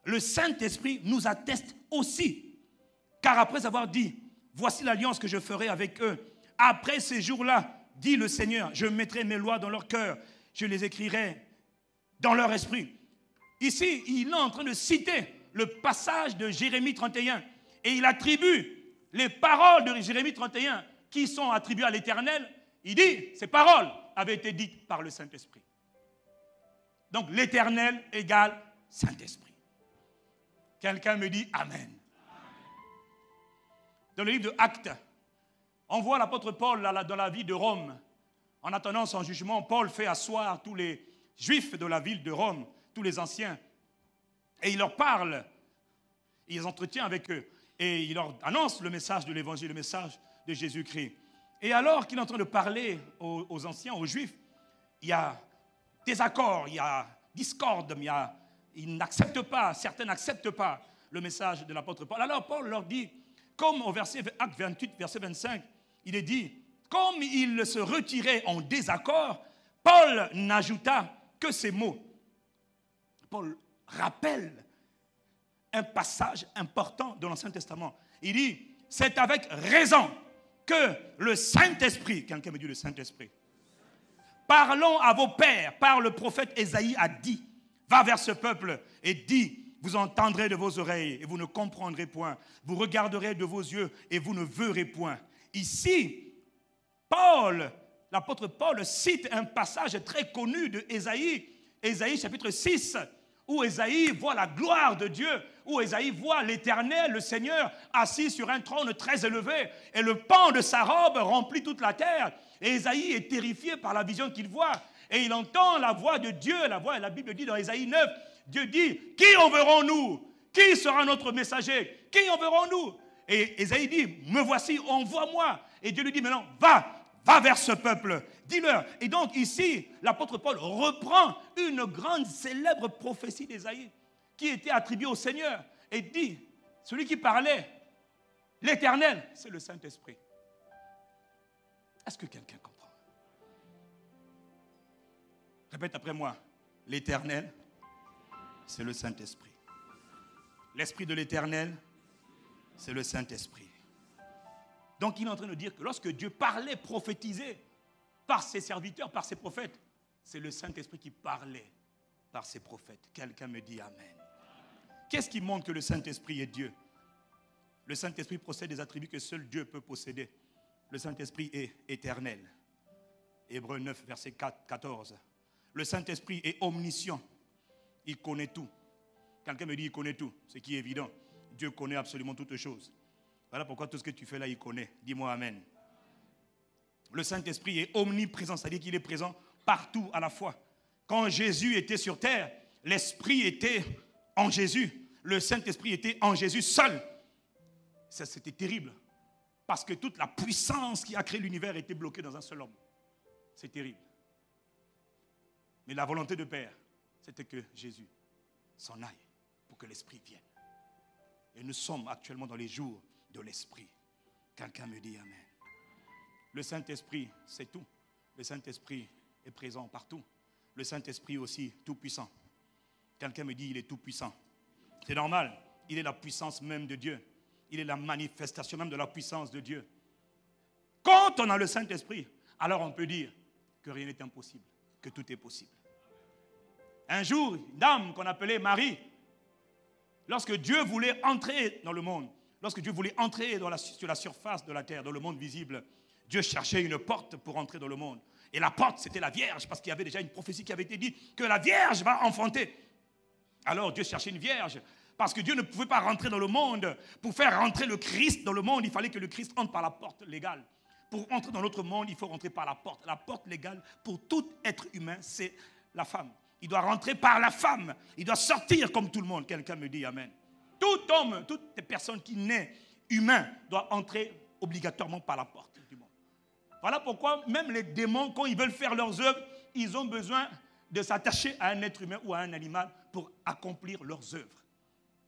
le Saint-Esprit nous atteste aussi. Car après avoir dit, voici l'alliance que je ferai avec eux. Après ces jours-là, dit le Seigneur, je mettrai mes lois dans leur cœur, je les écrirai dans leur esprit. Ici, il est en train de citer le passage de Jérémie 31 et il attribue les paroles de Jérémie 31 qui sont attribuées à l'Éternel. Il dit, ces paroles avaient été dites par le Saint-Esprit. Donc l'Éternel égale Saint-Esprit. Quelqu'un me dit Amen. Dans le livre de Actes, on voit l'apôtre Paul dans la ville de Rome. En attendant son jugement, Paul fait asseoir tous les Juifs de la ville de Rome, tous les anciens, et il leur parle, il les entretient avec eux, et il leur annonce le message de l'Évangile, le message de Jésus-Christ. Et alors qu'il est en train de parler aux anciens, aux Juifs, il y a désaccord, il y a discorde, ils n'acceptent pas, certains n'acceptent pas le message de l'apôtre Paul. Alors Paul leur dit, comme au Acte 28, verset 25, il est dit, comme ils se retiraient en désaccord, Paul n'ajouta que ces mots. Paul rappelle un passage important de l'Ancien Testament. Il dit, c'est avec raison que le Saint-Esprit, quelqu'un me dit le Saint-Esprit, parlons à vos pères, par le prophète Ésaïe a dit, va vers ce peuple et dis, vous entendrez de vos oreilles et vous ne comprendrez point. Vous regarderez de vos yeux et vous ne verrez point. Ici, l'apôtre Paul cite un passage très connu de Ésaïe, Ésaïe chapitre 6, où Ésaïe voit la gloire de Dieu, où Ésaïe voit l'Éternel, le Seigneur, assis sur un trône très élevé, et le pan de sa robe remplit toute la terre. Et Ésaïe est terrifié par la vision qu'il voit, et il entend la voix de Dieu, la Bible dit dans Ésaïe 9, Dieu dit, qui enverrons-nous? Qui sera notre messager? Qui enverrons-nous? Et Ésaïe dit, me voici, envoie-moi. Et Dieu lui dit, maintenant, va vers ce peuple, dis-leur. Et donc ici, l'apôtre Paul reprend une grande célèbre prophétie d'Ésaïe qui était attribuée au Seigneur et dit, celui qui parlait, l'Éternel, c'est le Saint-Esprit. Est-ce que quelqu'un comprend? Répète après moi, l'Éternel, c'est le Saint-Esprit. L'Esprit de l'Éternel, c'est le Saint-Esprit. Donc il est en train de dire que lorsque Dieu parlait, prophétisait par ses serviteurs, par ses prophètes, c'est le Saint-Esprit qui parlait par ses prophètes. Quelqu'un me dit Amen. Qu'est-ce qui montre que le Saint-Esprit est Dieu? Le Saint-Esprit possède des attributs que seul Dieu peut posséder. Le Saint-Esprit est éternel. Hébreux 9, verset 14. Le Saint-Esprit est omniscient. Il connaît tout. Quelqu'un me dit il connaît tout, ce qui est évident. Dieu connaît absolument toutes choses. Voilà pourquoi tout ce que tu fais là, il connaît. Dis-moi Amen. Le Saint-Esprit est omniprésent, c'est-à-dire qu'il est présent partout à la fois. Quand Jésus était sur terre, l'Esprit était en Jésus. Le Saint-Esprit était en Jésus seul. Ça, c'était terrible. Parce que toute la puissance qui a créé l'univers était bloquée dans un seul homme. C'est terrible. Mais la volonté de Père, c'était que Jésus s'en aille pour que l'Esprit vienne. Et nous sommes actuellement dans les jours de l'Esprit. Quelqu'un me dit Amen. Le Saint-Esprit, c'est tout. Le Saint-Esprit est présent partout. Le Saint-Esprit aussi, tout puissant. Quelqu'un me dit, il est tout puissant. C'est normal. Il est la puissance même de Dieu. Il est la manifestation même de la puissance de Dieu. Quand on a le Saint-Esprit, alors on peut dire que rien n'est impossible, que tout est possible. Un jour, une dame qu'on appelait Marie, lorsque Dieu voulait entrer dans le monde, lorsque Dieu voulait entrer sur la surface de la terre, dans le monde visible, Dieu cherchait une porte pour entrer dans le monde. Et la porte, c'était la Vierge, parce qu'il y avait déjà une prophétie qui avait été dite que la Vierge va enfanter. Alors Dieu cherchait une Vierge, parce que Dieu ne pouvait pas rentrer dans le monde. Pour faire rentrer le Christ dans le monde, il fallait que le Christ entre par la porte légale. Pour entrer dans notre monde, il faut rentrer par la porte. La porte légale, pour tout être humain, c'est la femme. Il doit rentrer par la femme. Il doit sortir comme tout le monde. Quelqu'un me dit Amen. Tout homme, toute personne qui naît humain doit entrer obligatoirement par la porte du monde. Voilà pourquoi même les démons, quand ils veulent faire leurs œuvres, ils ont besoin de s'attacher à un être humain ou à un animal pour accomplir leurs œuvres.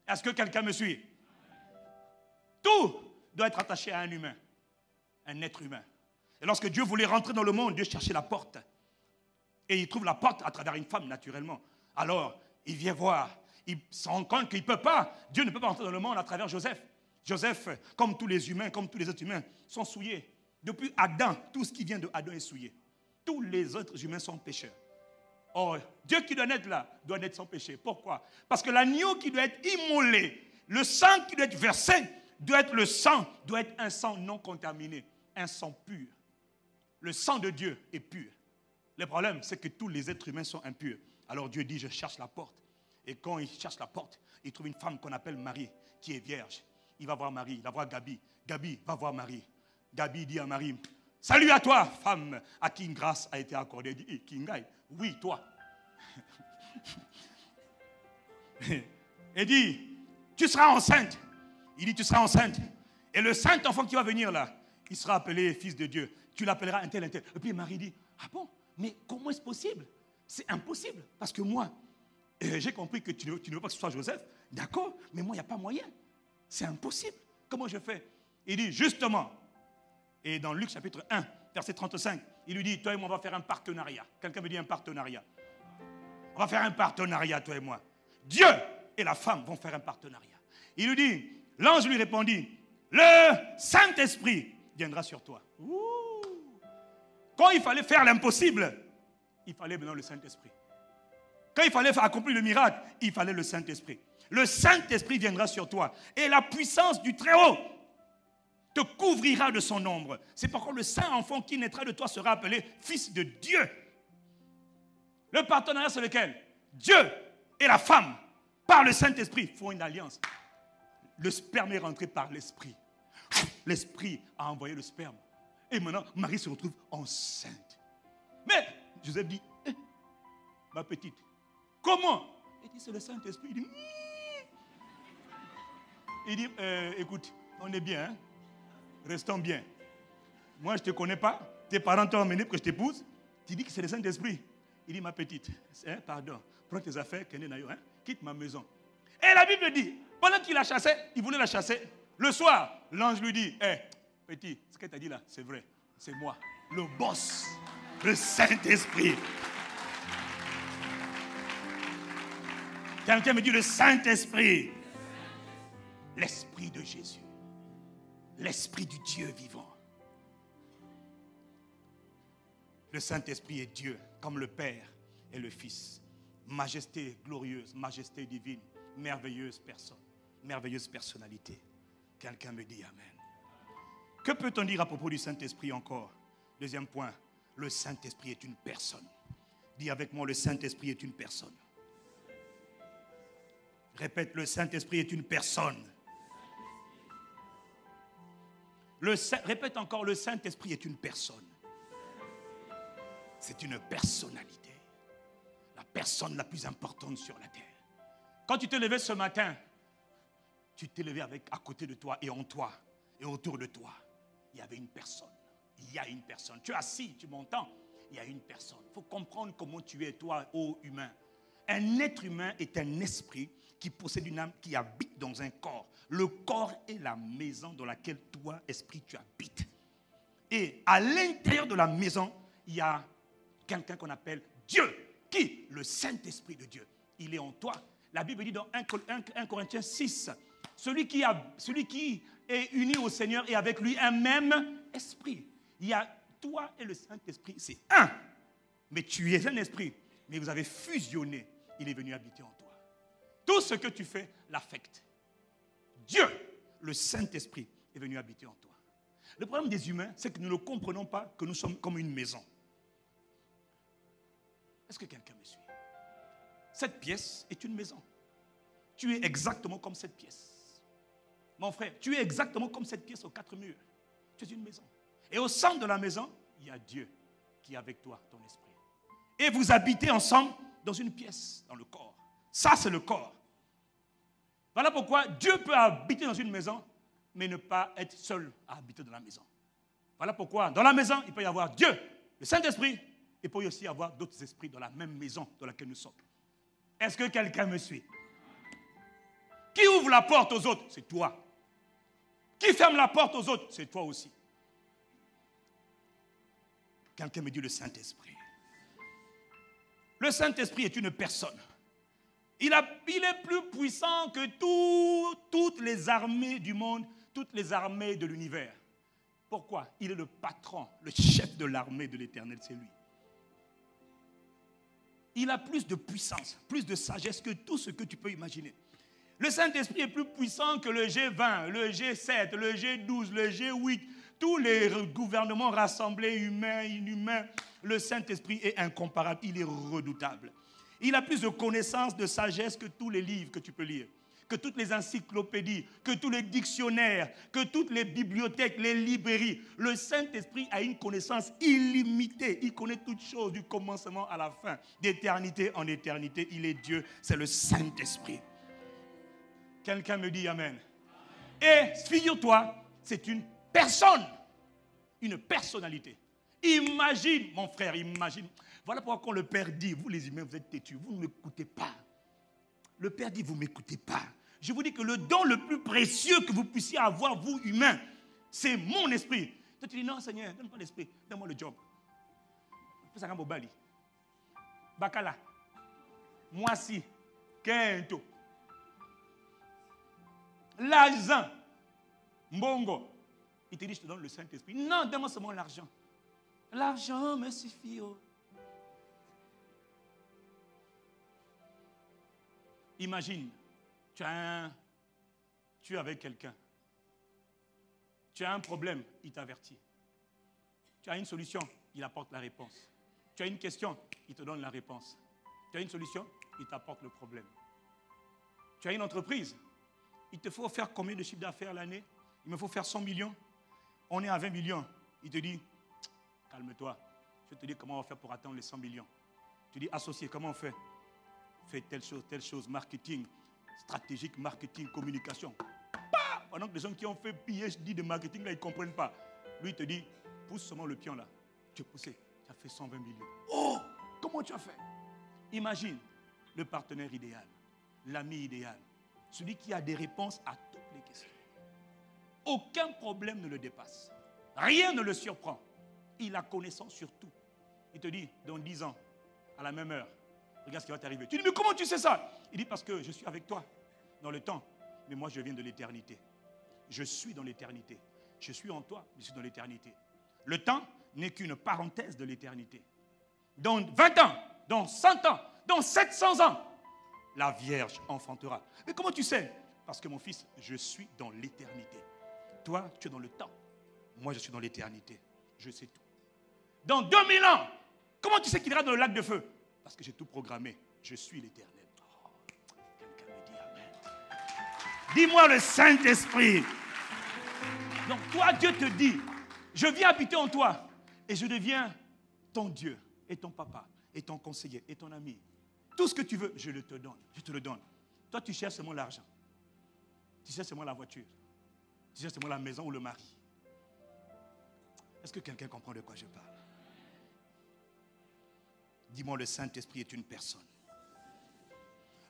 Est-ce que quelqu'un me suit? Tout doit être attaché à un humain, un être humain. Et lorsque Dieu voulait rentrer dans le monde, Dieu cherchait la porte. Et il trouve la porte à travers une femme, naturellement. Alors, il vient voir. Il se rend compte qu'il ne peut pas. Dieu ne peut pas rentrer dans le monde à travers Joseph. Joseph, comme tous les humains, comme tous les êtres humains, sont souillés. Depuis Adam, tout ce qui vient de Adam est souillé. Tous les êtres humains sont pécheurs. Or, Dieu qui doit naître là, doit naître sans péché. Pourquoi? Parce que l'agneau qui doit être immolé, le sang qui doit être versé, doit être un sang non contaminé, un sang pur. Le sang de Dieu est pur. Le problème, c'est que tous les êtres humains sont impurs. Alors Dieu dit, je cherche la porte. Et quand il cherche la porte, il trouve une femme qu'on appelle Marie, qui est vierge. Il va voir Marie, il va voir Gabi. Gabi va voir Marie. Gabi dit à Marie, salut à toi, femme à qui une grâce a été accordée. Il dit, Kingai, oui, toi. Il dit, tu seras enceinte. Il dit, tu seras enceinte. Et le saint enfant qui va venir là, il sera appelé fils de Dieu. Tu l'appelleras un tel, un tel. Et puis Marie dit, ah bon, mais comment est-ce possible? C'est impossible. Parce que moi, j'ai compris que tu ne veux pas que ce soit Joseph. D'accord, mais moi, il n'y a pas moyen. C'est impossible. Comment je fais? Il dit, justement, et dans Luc chapitre 1, verset 35, il lui dit, toi et moi, on va faire un partenariat. Quelqu'un me dit un partenariat. On va faire un partenariat, toi et moi. Dieu et la femme vont faire un partenariat. Il lui dit, l'ange lui répondit, le Saint-Esprit viendra sur toi. Ouh. Quand il fallait faire l'impossible, il fallait maintenant le Saint-Esprit. Quand il fallait accomplir le miracle, il fallait le Saint-Esprit. Le Saint-Esprit viendra sur toi. Et la puissance du Très-Haut te couvrira de son ombre. C'est pourquoi le saint enfant qui naîtra de toi sera appelé fils de Dieu. Le partenariat, c'est lequel? Dieu et la femme, par le Saint-Esprit, font une alliance. Le sperme est rentré par l'Esprit. L'Esprit a envoyé le sperme. Et maintenant, Marie se retrouve enceinte. Mais Joseph dit, ma petite, comment? Il dit, c'est le Saint-Esprit. Il dit, écoute, on est bien, hein? Restons bien. Moi, je ne te connais pas. Tes parents t'ont emmené pour que je t'épouse. Tu dis que c'est le Saint-Esprit. Il dit, ma petite, pardon, prends tes affaires, quitte ma maison. Et la Bible dit, pendant qu'il la chassait, il voulait la chasser. Le soir, l'ange lui dit, petit, ce que tu as dit là, c'est vrai. C'est moi, le boss, le Saint-Esprit. Quelqu'un me dit le Saint-Esprit. L'Esprit de Jésus. L'Esprit du Dieu vivant. Le Saint-Esprit est Dieu, comme le Père et le Fils. Majesté glorieuse, majesté divine, merveilleuse personne, merveilleuse personnalité. Quelqu'un me dit Amen. Que peut-on dire à propos du Saint-Esprit encore? Deuxième point, le Saint-Esprit est une personne. Dis avec moi, le Saint-Esprit est une personne. Répète, le Saint-Esprit est une personne. Répète encore, le Saint-Esprit est une personne. C'est une personnalité. La personne la plus importante sur la terre. Quand tu te levais ce matin, tu t'es levé à côté de toi et en toi et autour de toi. Il y avait une personne. Il y a une personne. Tu es assis, tu m'entends? Il y a une personne. Il faut comprendre comment tu es, toi, ô humain. Un être humain est un esprit qui possède une âme qui habite dans un corps. Le corps est la maison dans laquelle toi, esprit, tu habites. Et à l'intérieur de la maison, il y a quelqu'un qu'on appelle Dieu. Qui? Le Saint-Esprit de Dieu. Il est en toi. La Bible dit dans 1 Corinthiens 6, celui qui est uni au Seigneur et avec lui un même esprit. Il y a toi et le Saint-Esprit, c'est un. Mais tu es un esprit. Mais vous avez fusionné. Il est venu habiter en toi. Tout ce que tu fais l'affecte. Dieu, le Saint-Esprit, est venu habiter en toi. Le problème des humains, c'est que nous ne comprenons pas que nous sommes comme une maison. Est-ce que quelqu'un me suit? Cette pièce est une maison. Tu es exactement comme cette pièce. Mon frère, tu es exactement comme cette pièce aux quatre murs. Tu es une maison. Et au centre de la maison, il y a Dieu qui est avec toi, ton esprit. Et vous habitez ensemble dans une pièce, dans le corps. Ça, c'est le corps. Voilà pourquoi Dieu peut habiter dans une maison, mais ne pas être seul à habiter dans la maison. Voilà pourquoi dans la maison, il peut y avoir Dieu, le Saint-Esprit, et il peut aussi y avoir d'autres esprits dans la même maison dans laquelle nous sommes. Est-ce que quelqu'un me suit? Qui ouvre la porte aux autres? C'est toi. Qui ferme la porte aux autres? C'est toi aussi. Quelqu'un me dit le Saint-Esprit. Le Saint-Esprit est une personne. Il est plus puissant que toutes les armées du monde, toutes les armées de l'univers. Pourquoi? Il est le patron, le chef de l'armée de l'Éternel, c'est lui. Il a plus de puissance, plus de sagesse que tout ce que tu peux imaginer. Le Saint-Esprit est plus puissant que le G20, le G7, le G12, le G8, tous les gouvernements rassemblés, humains, inhumains. Le Saint-Esprit est incomparable, il est redoutable. Il a plus de connaissances, de sagesse que tous les livres que tu peux lire, que toutes les encyclopédies, que tous les dictionnaires, que toutes les bibliothèques, les librairies. Le Saint-Esprit a une connaissance illimitée. Il connaît toutes choses du commencement à la fin, d'éternité en éternité. Il est Dieu, c'est le Saint-Esprit. Quelqu'un me dit Amen. Et figure-toi, c'est une personne, une personnalité. Imagine, mon frère, imagine. Voilà pourquoi quand le Père dit, vous les humains, vous êtes têtus, vous ne m'écoutez pas. Le Père dit, vous ne m'écoutez pas. Je vous dis que le don le plus précieux que vous puissiez avoir, vous humains, c'est mon esprit. Toi, tu dis, non Seigneur, donne-moi l'esprit, donne-moi le job. Bakala, moi si, Kento, l'argent, Mbongo. Il te dit, je te donne le Saint-Esprit. Non, donne-moi seulement l'argent. L'argent me suffit. Oh. Imagine, tu es avec quelqu'un. Tu as un problème, il t'avertit. Tu as une solution, il apporte la réponse. Tu as une question, il te donne la réponse. Tu as une solution, il t'apporte le problème. Tu as une entreprise, il te faut faire combien de chiffre d'affaires l'année? Il me faut faire 100 millions. On est à 20 millions. Il te dit, calme-toi. Je te dis comment on va faire pour atteindre les 100 millions. Tu dis, associé, comment on fait? Fais telle chose, marketing, stratégique, marketing, communication. Bah! Pendant que les gens qui ont fait PhD de marketing, là, ils ne comprennent pas. Lui, il te dit, pousse seulement le pion là. Tu as poussé, tu as fait 120 millions. Oh! Comment tu as fait? Imagine le partenaire idéal, l'ami idéal, celui qui a des réponses à toutes les questions. Aucun problème ne le dépasse. Rien ne le surprend. Il a connaissance sur tout. Il te dit, dans 10 ans, à la même heure, regarde ce qui va t'arriver. Tu dis, mais comment tu sais ça? Il dit, parce que je suis avec toi dans le temps. Mais moi, je viens de l'éternité. Je suis dans l'éternité. Je suis en toi, je suis dans l'éternité. Le temps n'est qu'une parenthèse de l'éternité. Dans 20 ans, dans 100 ans, dans 700 ans, la Vierge enfantera. Mais comment tu sais? Parce que mon fils, je suis dans l'éternité. Toi, tu es dans le temps. Moi, je suis dans l'éternité. Je sais tout. Dans 2000 ans, comment tu sais qu'il ira dans le lac de feu? Parce que j'ai tout programmé. Je suis l'Éternel. Oh, quelqu'un me dit Amen. Dis-moi le Saint-Esprit. Donc toi, Dieu te dit, je viens habiter en toi et je deviens ton Dieu et ton papa et ton conseiller et ton ami. Tout ce que tu veux, je le te donne. Je te le donne. Toi, tu cherches seulement l'argent. Tu cherches seulement la voiture. Tu cherches seulement la maison ou le mari. Est-ce que quelqu'un comprend de quoi je parle? Dis-moi, le Saint-Esprit est une personne.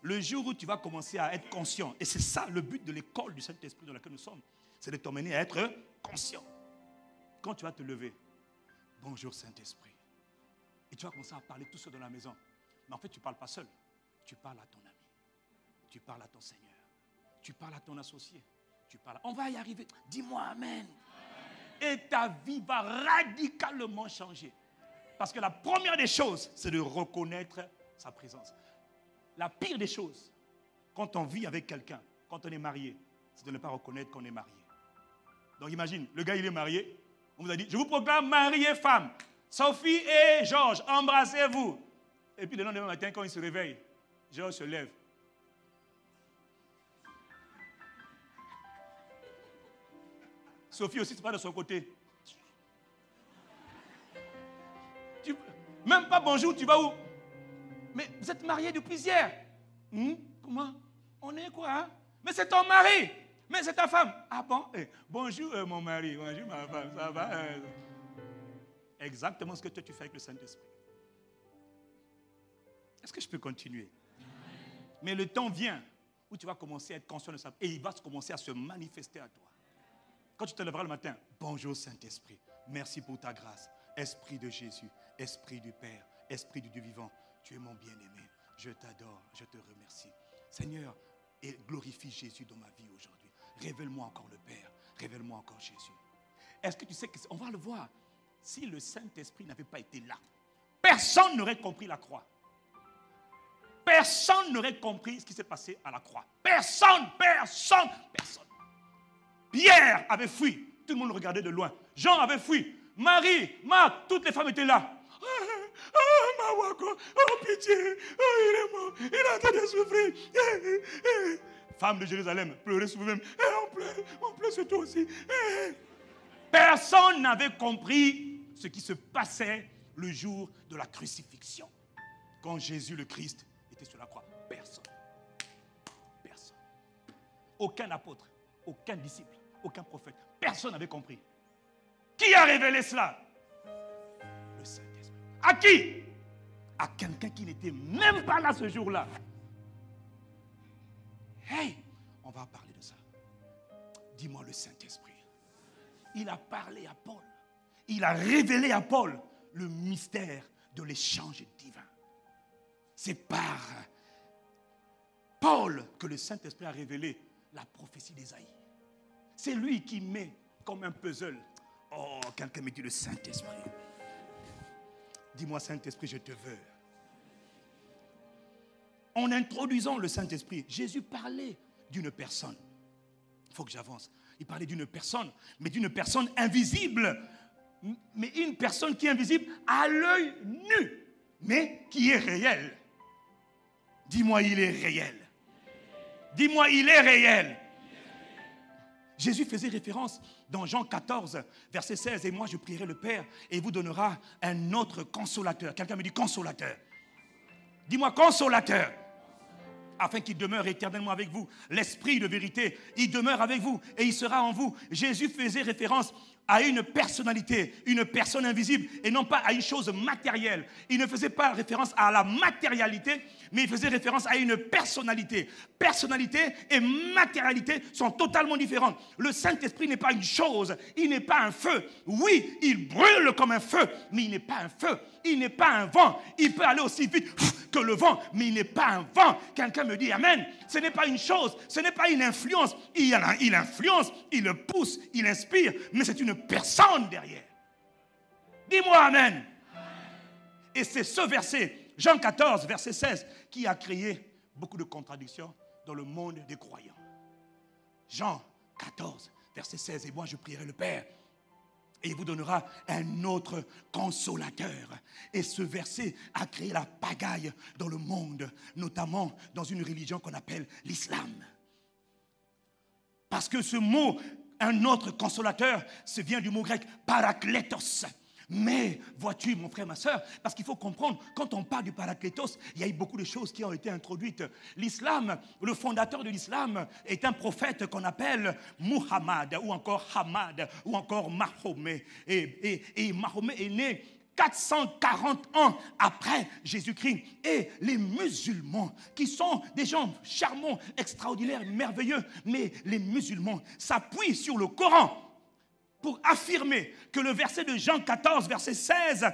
Le jour où tu vas commencer à être conscient, et c'est ça le but de l'école du Saint-Esprit dans laquelle nous sommes, c'est de t'emmener à être conscient. Quand tu vas te lever, bonjour Saint-Esprit. Et tu vas commencer à parler tout seul dans la maison. Mais en fait, tu ne parles pas seul. Tu parles à ton ami. Tu parles à ton Seigneur. Tu parles à ton associé. Tu parles. On va y arriver. Dis-moi Amen. Et ta vie va radicalement changer. Parce que la première des choses, c'est de reconnaître sa présence. La pire des choses, quand on vit avec quelqu'un, quand on est marié, c'est de ne pas reconnaître qu'on est marié. Donc imagine, le gars il est marié, on vous a dit, je vous proclame mari et femme. Sophie et Georges, embrassez-vous. Et puis le lendemain matin, quand il se réveille, Georges se lève. Sophie aussi, c'est pas de son côté. Même pas bonjour, tu vas où? Mais vous êtes mariés depuis hier. Comment? On est quoi, hein? Mais c'est ton mari. Mais c'est ta femme. Ah bon? Bonjour mon mari. Bonjour ma femme. Ça va? Exactement ce que toi tu fais avec le Saint-Esprit. Est-ce que je peux continuer? Mais le temps vient où tu vas commencer à être conscient de ça. Et il va commencer à se manifester à toi. Quand tu te lèveras le matin, bonjour Saint-Esprit. Merci pour ta grâce. Esprit de Jésus. Esprit du Père. Esprit du Dieu vivant. Tu es mon bien-aimé. Je t'adore. Je te remercie. Seigneur, et glorifie Jésus dans ma vie aujourd'hui. Révèle-moi encore le Père. Révèle-moi encore Jésus. Est-ce que tu sais qu'on va le voir? Si le Saint-Esprit n'avait pas été là, personne n'aurait compris la croix. Personne n'aurait compris ce qui s'est passé à la croix. Personne. Pierre avait fui. Tout le monde le regardait de loin. Jean avait fui. Marie, Marc, toutes les femmes étaient là. Mawako, oh pitié, oh il est mort, il est en train de souffrir. Femme de Jérusalem, pleurez sur vous-même. On pleure sur toi aussi. Personne n'avait compris ce qui se passait le jour de la crucifixion. Quand Jésus le Christ était sur la croix. Personne. Personne. Aucun apôtre, aucun disciple, aucun prophète. Personne n'avait compris. Qui a révélé cela? Le Saint-Esprit. À qui? À quelqu'un qui n'était même pas là ce jour-là. Hey, on va parler de ça. Dis-moi le Saint-Esprit. Il a parlé à Paul. Il a révélé à Paul le mystère de l'échange divin. C'est par Paul que le Saint-Esprit a révélé la prophétie d'Ésaïe. C'est lui qui met comme un puzzle. Oh, quelqu'un me dit le Saint-Esprit. Dis-moi, Saint-Esprit, je te veux. En introduisant le Saint-Esprit, Jésus parlait d'une personne. Il faut que j'avance. Il parlait d'une personne, mais d'une personne invisible. Mais une personne qui est invisible à l'œil nu, mais qui est réelle. Dis-moi, il est réel. Dis-moi, il est réel. Jésus faisait référence dans Jean 14, verset 16. Et moi, je prierai le Père et il vous donnera un autre consolateur. Quelqu'un me dit consolateur. Dis-moi consolateur. Afin qu'il demeure éternellement avec vous. L'esprit de vérité, il demeure avec vous et il sera en vous. Jésus faisait référence à une personnalité, une personne invisible et non pas à une chose matérielle. Il ne faisait pas référence à la matérialité, mais il faisait référence à une personnalité. Personnalité et matérialité sont totalement différentes. Le Saint-Esprit n'est pas une chose, il n'est pas un feu. Oui, il brûle comme un feu, mais il n'est pas un feu. Il n'est pas un vent. Il peut aller aussi vite que le vent, mais il n'est pas un vent. Quelqu'un me dit Amen. Ce n'est pas une chose, ce n'est pas une influence. Il influence, il pousse, il inspire, mais c'est une personne derrière. Dis-moi Amen. Et c'est ce verset, Jean 14, verset 16, qui a créé beaucoup de contradictions dans le monde des croyants. Jean 14, verset 16, et moi je prierai le Père. Et il vous donnera un autre consolateur. Et ce verset a créé la pagaille dans le monde, notamment dans une religion qu'on appelle l'islam. Parce que ce mot, un autre consolateur, ça vient du mot grec parakletos. Mais, vois-tu, mon frère, ma soeur, parce qu'il faut comprendre, quand on parle du Parakletos, il y a eu beaucoup de choses qui ont été introduites. L'islam, le fondateur de l'islam, est un prophète qu'on appelle Muhammad, ou encore Hamad, ou encore Mahomet. Et Mahomet est né 440 ans après Jésus-Christ. Et les musulmans, qui sont des gens charmants, extraordinaires, merveilleux, mais les musulmans s'appuient sur le Coran pour affirmer que le verset de Jean 14, verset 16,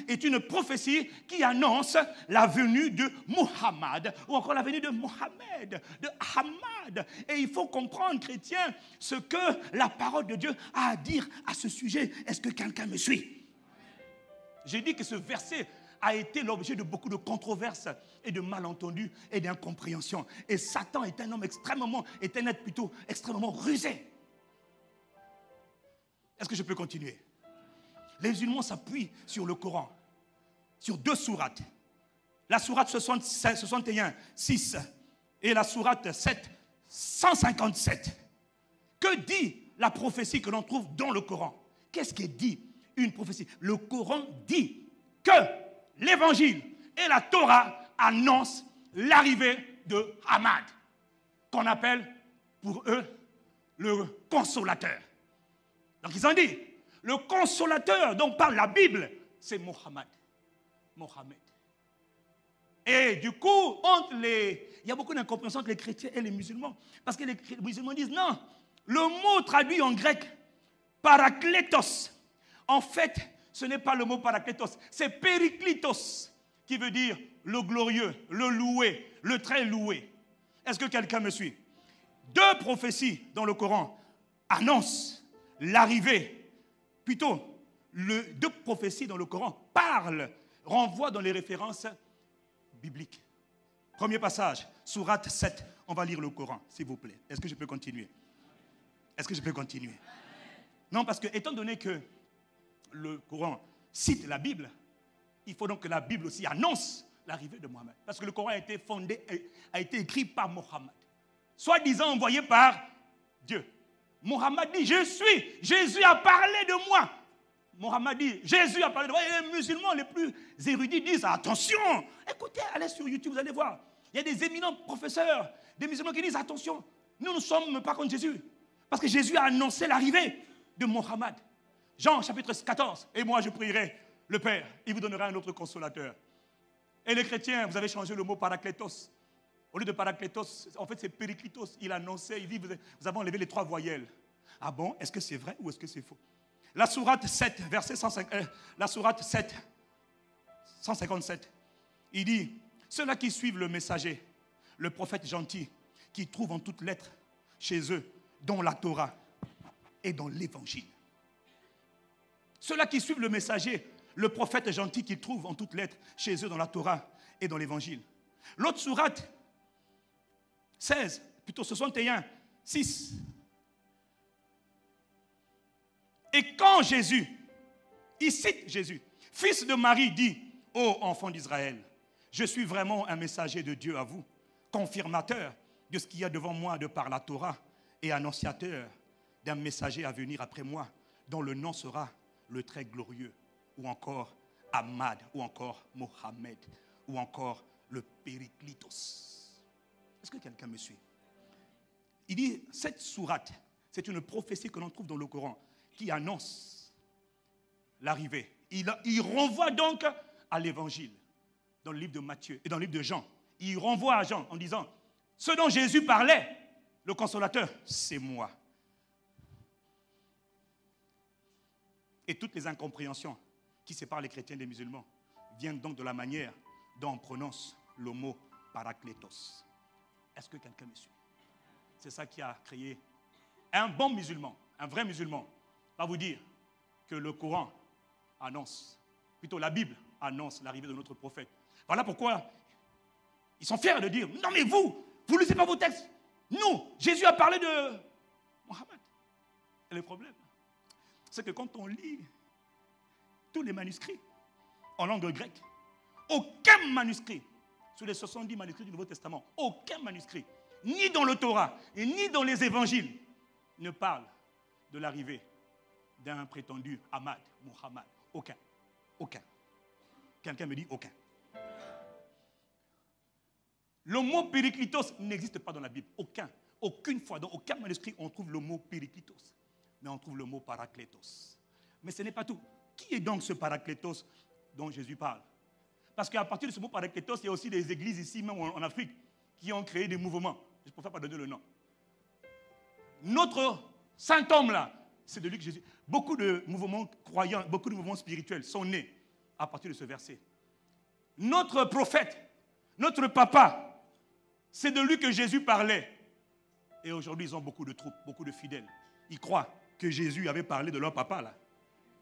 est une prophétie qui annonce la venue de Muhammad, ou encore la venue de Mohammed, de Ahmad. Et il faut comprendre, chrétien, ce que la parole de Dieu a à dire à ce sujet. Est-ce que quelqu'un me suit? J'ai dit que ce verset a été l'objet de beaucoup de controverses et de malentendus et d'incompréhensions. Et Satan est un être plutôt extrêmement rusé. Est-ce que je peux continuer? Les musulmans s'appuient sur le Coran, sur 2 sourates. La sourate 61, 6 et la sourate 7, 157. Que dit la prophétie que l'on trouve dans le Coran? Qu'est-ce qui dit une prophétie? Le Coran dit que l'évangile et la Torah annoncent l'arrivée de Ahmad, qu'on appelle pour eux le consolateur. Donc ils ont dit, le consolateur dont parle la Bible, c'est Mohammed. Et du coup, il y a beaucoup d'incompréhension entre les chrétiens et les musulmans. Parce que les musulmans disent, non, le mot traduit en grec, parakletos. En fait, ce n'est pas le mot parakletos, c'est periklitos, qui veut dire le glorieux, le loué, le très loué. Est-ce que quelqu'un me suit? 2 prophéties dans le Coran annoncent l'arrivée, plutôt, 2 prophéties dans le Coran renvoient dans les références bibliques. Premier passage, sourate 7. On va lire le Coran, s'il vous plaît. Est-ce que je peux continuer? Non, parce que, étant donné que le Coran cite la Bible, il faut donc que la Bible aussi annonce l'arrivée de Mohammed. Parce que le Coran a été écrit par Mohammed, soi-disant envoyé par Dieu. Mohammed dit, je suis, Jésus a parlé de moi. Mohammed dit, Jésus a parlé de moi. Et les musulmans les plus érudits disent, attention, écoutez, allez sur YouTube, vous allez voir. Il y a des éminents professeurs, des musulmans qui disent, attention, nous ne sommes pas contre Jésus. Parce que Jésus a annoncé l'arrivée de Mohammed. Jean chapitre 14, et moi je prierai le Père, il vous donnera un autre consolateur. Et les chrétiens, vous avez changé le mot parakletos. Au lieu de parakletos, en fait c'est periklitos. Il annonçait, il dit, vous avez enlevé les 3 voyelles. Ah bon, est-ce que c'est vrai ou est-ce que c'est faux? La sourate 7, verset 157, il dit, ceux-là qui suivent le messager, le prophète gentil, qui trouvent en toutes lettres chez eux, dans la Torah et dans l'évangile. Ceux-là qui suivent le messager, le prophète gentil, qui trouvent en toutes lettres chez eux, dans la Torah et dans l'évangile. L'autre sourate, 61, 6. Et quand Jésus, il cite Jésus, fils de Marie, dit, ô enfant d'Israël, je suis vraiment un messager de Dieu à vous, confirmateur de ce qu'il y a devant moi de par la Torah et annonciateur d'un messager à venir après moi, dont le nom sera le très glorieux, ou encore Ahmad, ou encore Mohammed, ou encore le Périclitos. Est-ce que quelqu'un me suit? Il dit, cette sourate, c'est une prophétie que l'on trouve dans le Coran, qui annonce l'arrivée. Il renvoie donc à l'évangile, dans le livre de Matthieu et dans le livre de Jean. Il renvoie à Jean en disant, ce dont Jésus parlait, le consolateur, c'est moi. Et toutes les incompréhensions qui séparent les chrétiens des musulmans viennent donc de la manière dont on prononce le mot parakletos. Est-ce que quelqu'un me suit? C'est ça qui a créé un bon musulman, un vrai musulman, va vous dire que le Coran annonce, plutôt la Bible annonce l'arrivée de notre prophète. Voilà pourquoi ils sont fiers de dire, non mais vous ne lisez pas vos textes. Nous, Jésus a parlé de Mohammed. Et le problème, c'est que quand on lit tous les manuscrits en langue grecque, aucun manuscrit, sur les 70 manuscrits du Nouveau Testament, aucun manuscrit, ni dans le Torah et ni dans les évangiles, ne parle de l'arrivée d'un prétendu Ahmad, Muhammad. Aucun. Aucun. Quelqu'un me dit aucun. Le mot périclitos n'existe pas dans la Bible. Aucun. Aucune fois, dans aucun manuscrit, on trouve le mot périclitos. Mais on trouve le mot parakletos. Mais ce n'est pas tout. Qui est donc ce parakletos dont Jésus parle? Parce qu'à partir de ce mot parakletos, il y a aussi des églises ici, même en Afrique, qui ont créé des mouvements. Je ne préfère pas donner le nom. Notre saint homme là, c'est de lui que Jésus... Beaucoup de mouvements croyants, beaucoup de mouvements spirituels sont nés à partir de ce verset. Notre prophète, notre papa, c'est de lui que Jésus parlait. Et aujourd'hui, ils ont beaucoup de troupes, beaucoup de fidèles. Ils croient que Jésus avait parlé de leur papa là,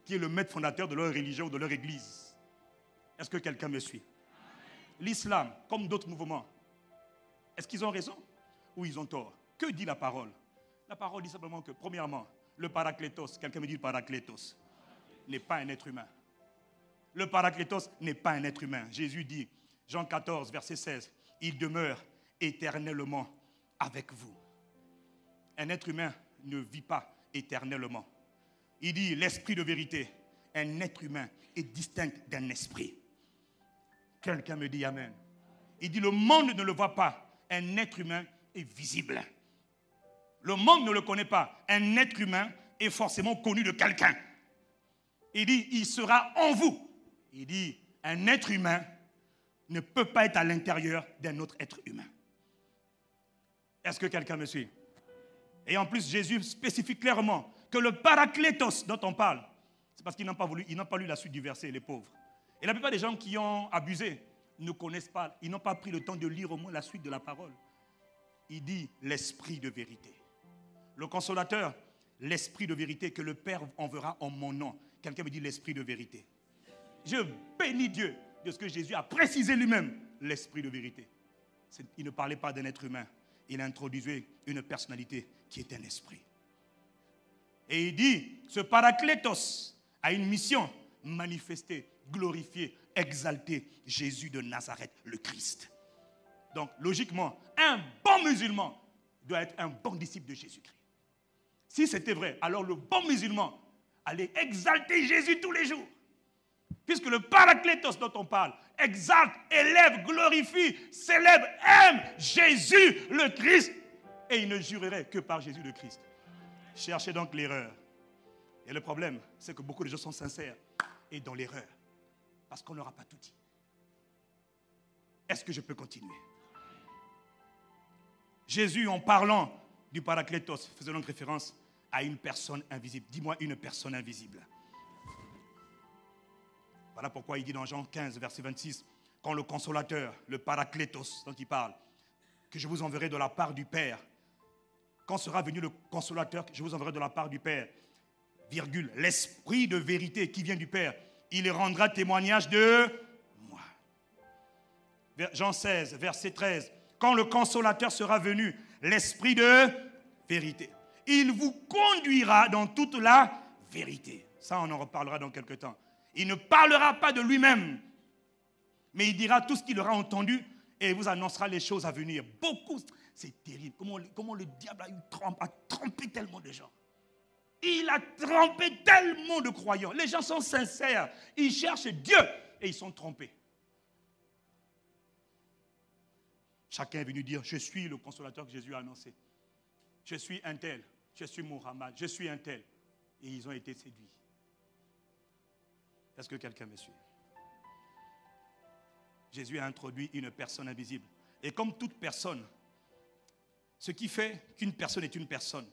qui est le maître fondateur de leur religion ou de leur église. Est-ce que quelqu'un me suit? L'islam, comme d'autres mouvements, est-ce qu'ils ont raison ou ils ont tort? Que dit la parole? La parole dit simplement que, premièrement, le parakletos, quelqu'un me dit le parakletos, n'est pas un être humain. Le parakletos n'est pas un être humain. Jésus dit, Jean 14, verset 16, il demeure éternellement avec vous. Un être humain ne vit pas éternellement. Il dit l'esprit de vérité. Un être humain est distinct d'un esprit. Quelqu'un me dit amen. Il dit le monde ne le voit pas. Un être humain est visible. Le monde ne le connaît pas. Un être humain est forcément connu de quelqu'un. Il dit il sera en vous. Il dit un être humain ne peut pas être à l'intérieur d'un autre être humain. Est-ce que quelqu'un me suit? Et en plus, Jésus spécifie clairement que le parakletos dont on parle, c'est parce qu'ils n'ont pas lu la suite du verset, les pauvres. Et la plupart des gens qui ont abusé ne connaissent pas, ils n'ont pas pris le temps de lire au moins la suite de la parole. Il dit l'esprit de vérité. Le consolateur, l'esprit de vérité que le Père enverra en mon nom. Quelqu'un me dit l'esprit de vérité. Je bénis Dieu de ce que Jésus a précisé lui-même, l'esprit de vérité. Il ne parlait pas d'un être humain. Il introduisait une personnalité qui est un esprit. Et il dit, ce parakletos a une mission, manifester, glorifier, exalter Jésus de Nazareth, le Christ. Donc, logiquement, un bon musulman doit être un bon disciple de Jésus-Christ. Si c'était vrai, alors le bon musulman allait exalter Jésus tous les jours. Puisque le parakletos dont on parle exalte, élève, glorifie, célèbre, aime Jésus le Christ. Et il ne jurerait que par Jésus le Christ. Cherchez donc l'erreur. Et le problème, c'est que beaucoup de gens sont sincères et dans l'erreur. Parce qu'on ne leur a pas tout dit. Est-ce que je peux continuer? Jésus, en parlant du parakletos, faisait donc référence à une personne invisible. Dis-moi une personne invisible. Voilà pourquoi il dit dans Jean 15, verset 26, quand le consolateur, le parakletos dont il parle, que je vous enverrai de la part du Père, quand sera venu le consolateur, que je vous enverrai de la part du Père, virgule, l'esprit de vérité qui vient du Père, il rendra témoignage de moi. Jean 16, verset 13, quand le consolateur sera venu, l'esprit de vérité, il vous conduira dans toute la vérité. Ça, on en reparlera dans quelques temps. Il ne parlera pas de lui-même, mais il dira tout ce qu'il aura entendu et vous annoncera les choses à venir. Beaucoup, c'est terrible. Comment le diable a trompé tellement de gens. Il a trompé tellement de croyants. Les gens sont sincères. Ils cherchent Dieu et ils sont trompés. Chacun est venu dire, je suis le consolateur que Jésus a annoncé. Je suis un tel. Je suis Muhammad. Je suis un tel. Et ils ont été séduits. Est-ce que quelqu'un me suit? Jésus a introduit une personne invisible. Et comme toute personne, ce qui fait qu'une personne est une personne,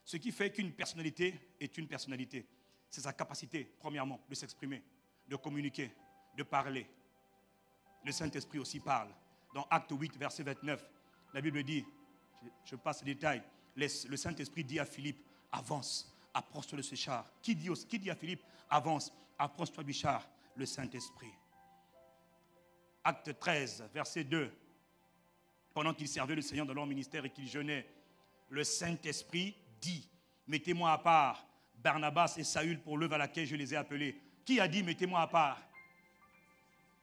ce qui fait qu'une personnalité est une personnalité, c'est sa capacité, premièrement, de s'exprimer, de communiquer, de parler. Le Saint-Esprit aussi parle. Dans Acte 8, verset 29, la Bible dit, je passe les détails, le Saint-Esprit dit à Philippe, avance, approche-toi de ce char. Qui dit à Philippe, avance, approche-toi du char, le Saint-Esprit. Acte 13, verset 2. Pendant qu'ils servaient le Seigneur dans leur ministère et qu'ils jeûnaient, le Saint-Esprit dit, mettez-moi à part Barnabas et Saül pour l'œuvre à laquelle je les ai appelés. Qui a dit, mettez-moi à part?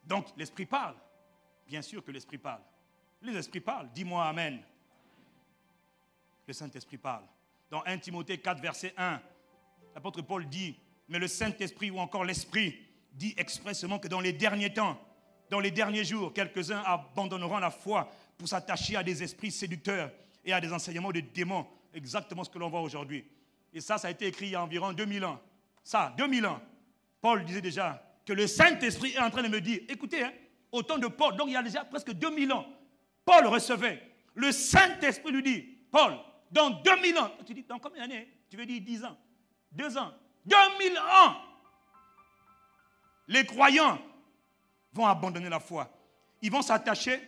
Donc, l'Esprit parle. Bien sûr que l'Esprit parle. L'Esprit parle. Dis-moi Amen. Le Saint-Esprit parle. Dans 1 Timothée 4, verset 1, l'apôtre Paul dit, mais le Saint-Esprit ou encore l'Esprit dit expressément que dans les derniers temps, dans les derniers jours, quelques-uns abandonneront la foi pour s'attacher à des esprits séducteurs et à des enseignements de démons. Exactement ce que l'on voit aujourd'hui. Et ça a été écrit il y a environ 2000 ans. Ça, 2000 ans. Paul disait déjà que le Saint-Esprit est en train de me dire, écoutez, au temps de Paul, donc il y a déjà presque 2000 ans, Paul recevait. Le Saint-Esprit lui dit, Paul, dans 2000 ans, tu dis, dans combien d'années? Tu veux dire 10 ans, 2 ans, 2000 ans. Les croyants vont abandonner la foi. Ils vont s'attacher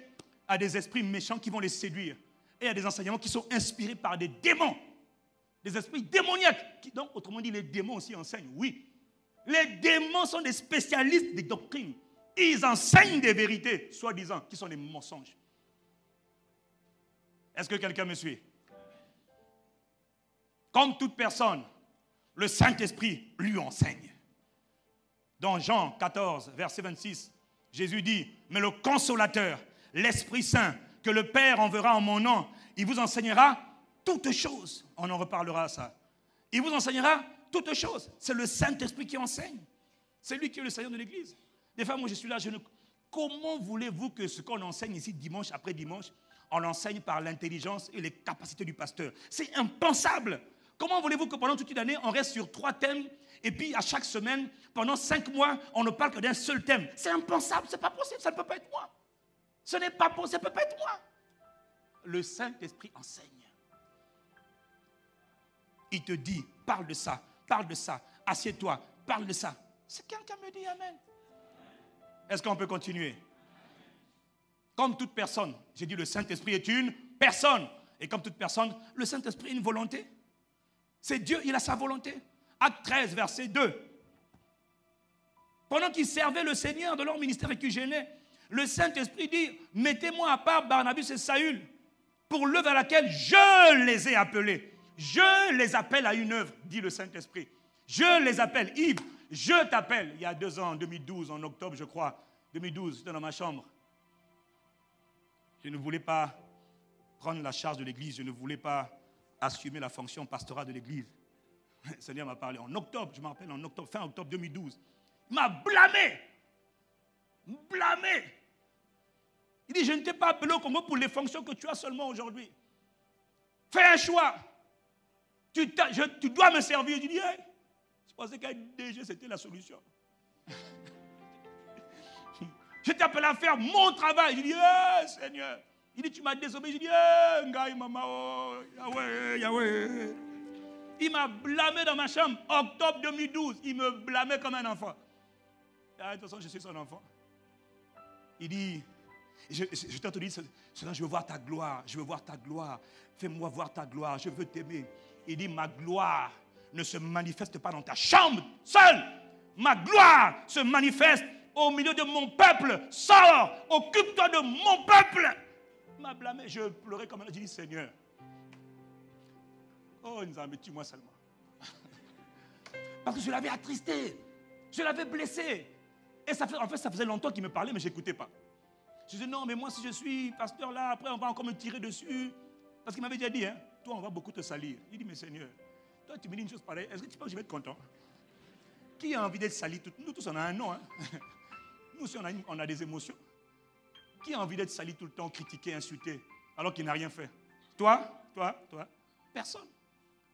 à des esprits méchants qui vont les séduire et à des enseignements qui sont inspirés par des démons, des esprits démoniaques. Donc, autrement dit, les démons aussi enseignent, oui. Les démons sont des spécialistes des doctrines. Ils enseignent des vérités, soi-disant, qui sont des mensonges. Est-ce que quelqu'un me suit? Comme toute personne, le Saint-Esprit lui enseigne. Dans Jean 14, verset 26, Jésus dit, mais le Consolateur, l'Esprit Saint, que le Père enverra en mon nom, il vous enseignera toutes choses. On en reparlera ça. Il vous enseignera toutes choses. C'est le Saint-Esprit qui enseigne. C'est lui qui est le Seigneur de l'Église. Des fois, moi, je suis là, comment voulez-vous que ce qu'on enseigne ici dimanche après dimanche, on l'enseigne par l'intelligence et les capacités du pasteur? C'est impensable. Comment voulez-vous que pendant toute une année, on reste sur 3 thèmes et puis à chaque semaine, pendant 5 mois, on ne parle que d'un seul thème? C'est impensable, c'est pas possible, ça ne peut pas être moi. Ce n'est pas possible, ça ne peut pas être moi. Le Saint-Esprit enseigne. Il te dit, parle de ça, assieds-toi, parle de ça. C'est quelqu'un me dit amen. Est-ce qu'on peut continuer? Comme toute personne, j'ai dit le Saint-Esprit est une personne. Et comme toute personne, le Saint-Esprit a une volonté. C'est Dieu, il a sa volonté. Acte 13, verset 2. Pendant qu'ils servaient le Seigneur de leur ministère et qu'ils gênaient, le Saint-Esprit dit, mettez-moi à part Barnabas et Saül pour l'œuvre à laquelle je les ai appelés. Je les appelle à une œuvre, dit le Saint-Esprit. Je les appelle. Yves, je t'appelle. Il y a 2 ans, en 2012, en octobre, je crois. 2012, j'étais dans ma chambre. Je ne voulais pas prendre la charge de l'église. Je ne voulais pas assumer la fonction pastorale de l'église. Le Seigneur m'a parlé en octobre, je me rappelle, en octobre, fin octobre 2012. Il m'a blâmé. Blâmé. Il dit, je ne t'ai pas appelé au Congo pour les fonctions que tu as seulement aujourd'hui. Fais un choix. Tu dois me servir. Je dis, hey, je pensais qu'être DG, c'était la solution. Je t'ai appelé à faire mon travail. Je dis, hey, Seigneur. Il dit, tu m'as désobéi. Je dis, hey, Ngaï, Mama, oh, Yahweh, Yahweh. Il m'a blâmé dans ma chambre. Octobre 2012, il me blâmait comme un enfant. De toute façon, je suis son enfant. Il dit, je t'ai entendu dire, je veux voir ta gloire, je veux voir ta gloire. Fais-moi voir ta gloire, je veux t'aimer. Il dit, ma gloire ne se manifeste pas dans ta chambre seule. Ma gloire se manifeste au milieu de mon peuple. Sors, occupe-toi de mon peuple. Il m'a blâmé, je pleurais comme un enfant. J'ai dit, Seigneur, oh, tue-moi seulement. Parce que je l'avais attristé, je l'avais blessé. Et ça faisait longtemps qu'il me parlait, mais je n'écoutais pas. Je disais, non, mais moi, si je suis pasteur là, après, on va encore me tirer dessus. Parce qu'il m'avait déjà dit, hein, toi, on va beaucoup te salir. Il dit, mais Seigneur, toi, tu me dis une chose pareille, est-ce que tu penses que je vais être content? Qui a envie d'être sali? Nous tous, on a un nom. Hein? Nous aussi, on a des émotions. Qui a envie d'être sali tout le temps, critiqué, insulté, alors qu'il n'a rien fait? Toi? Personne.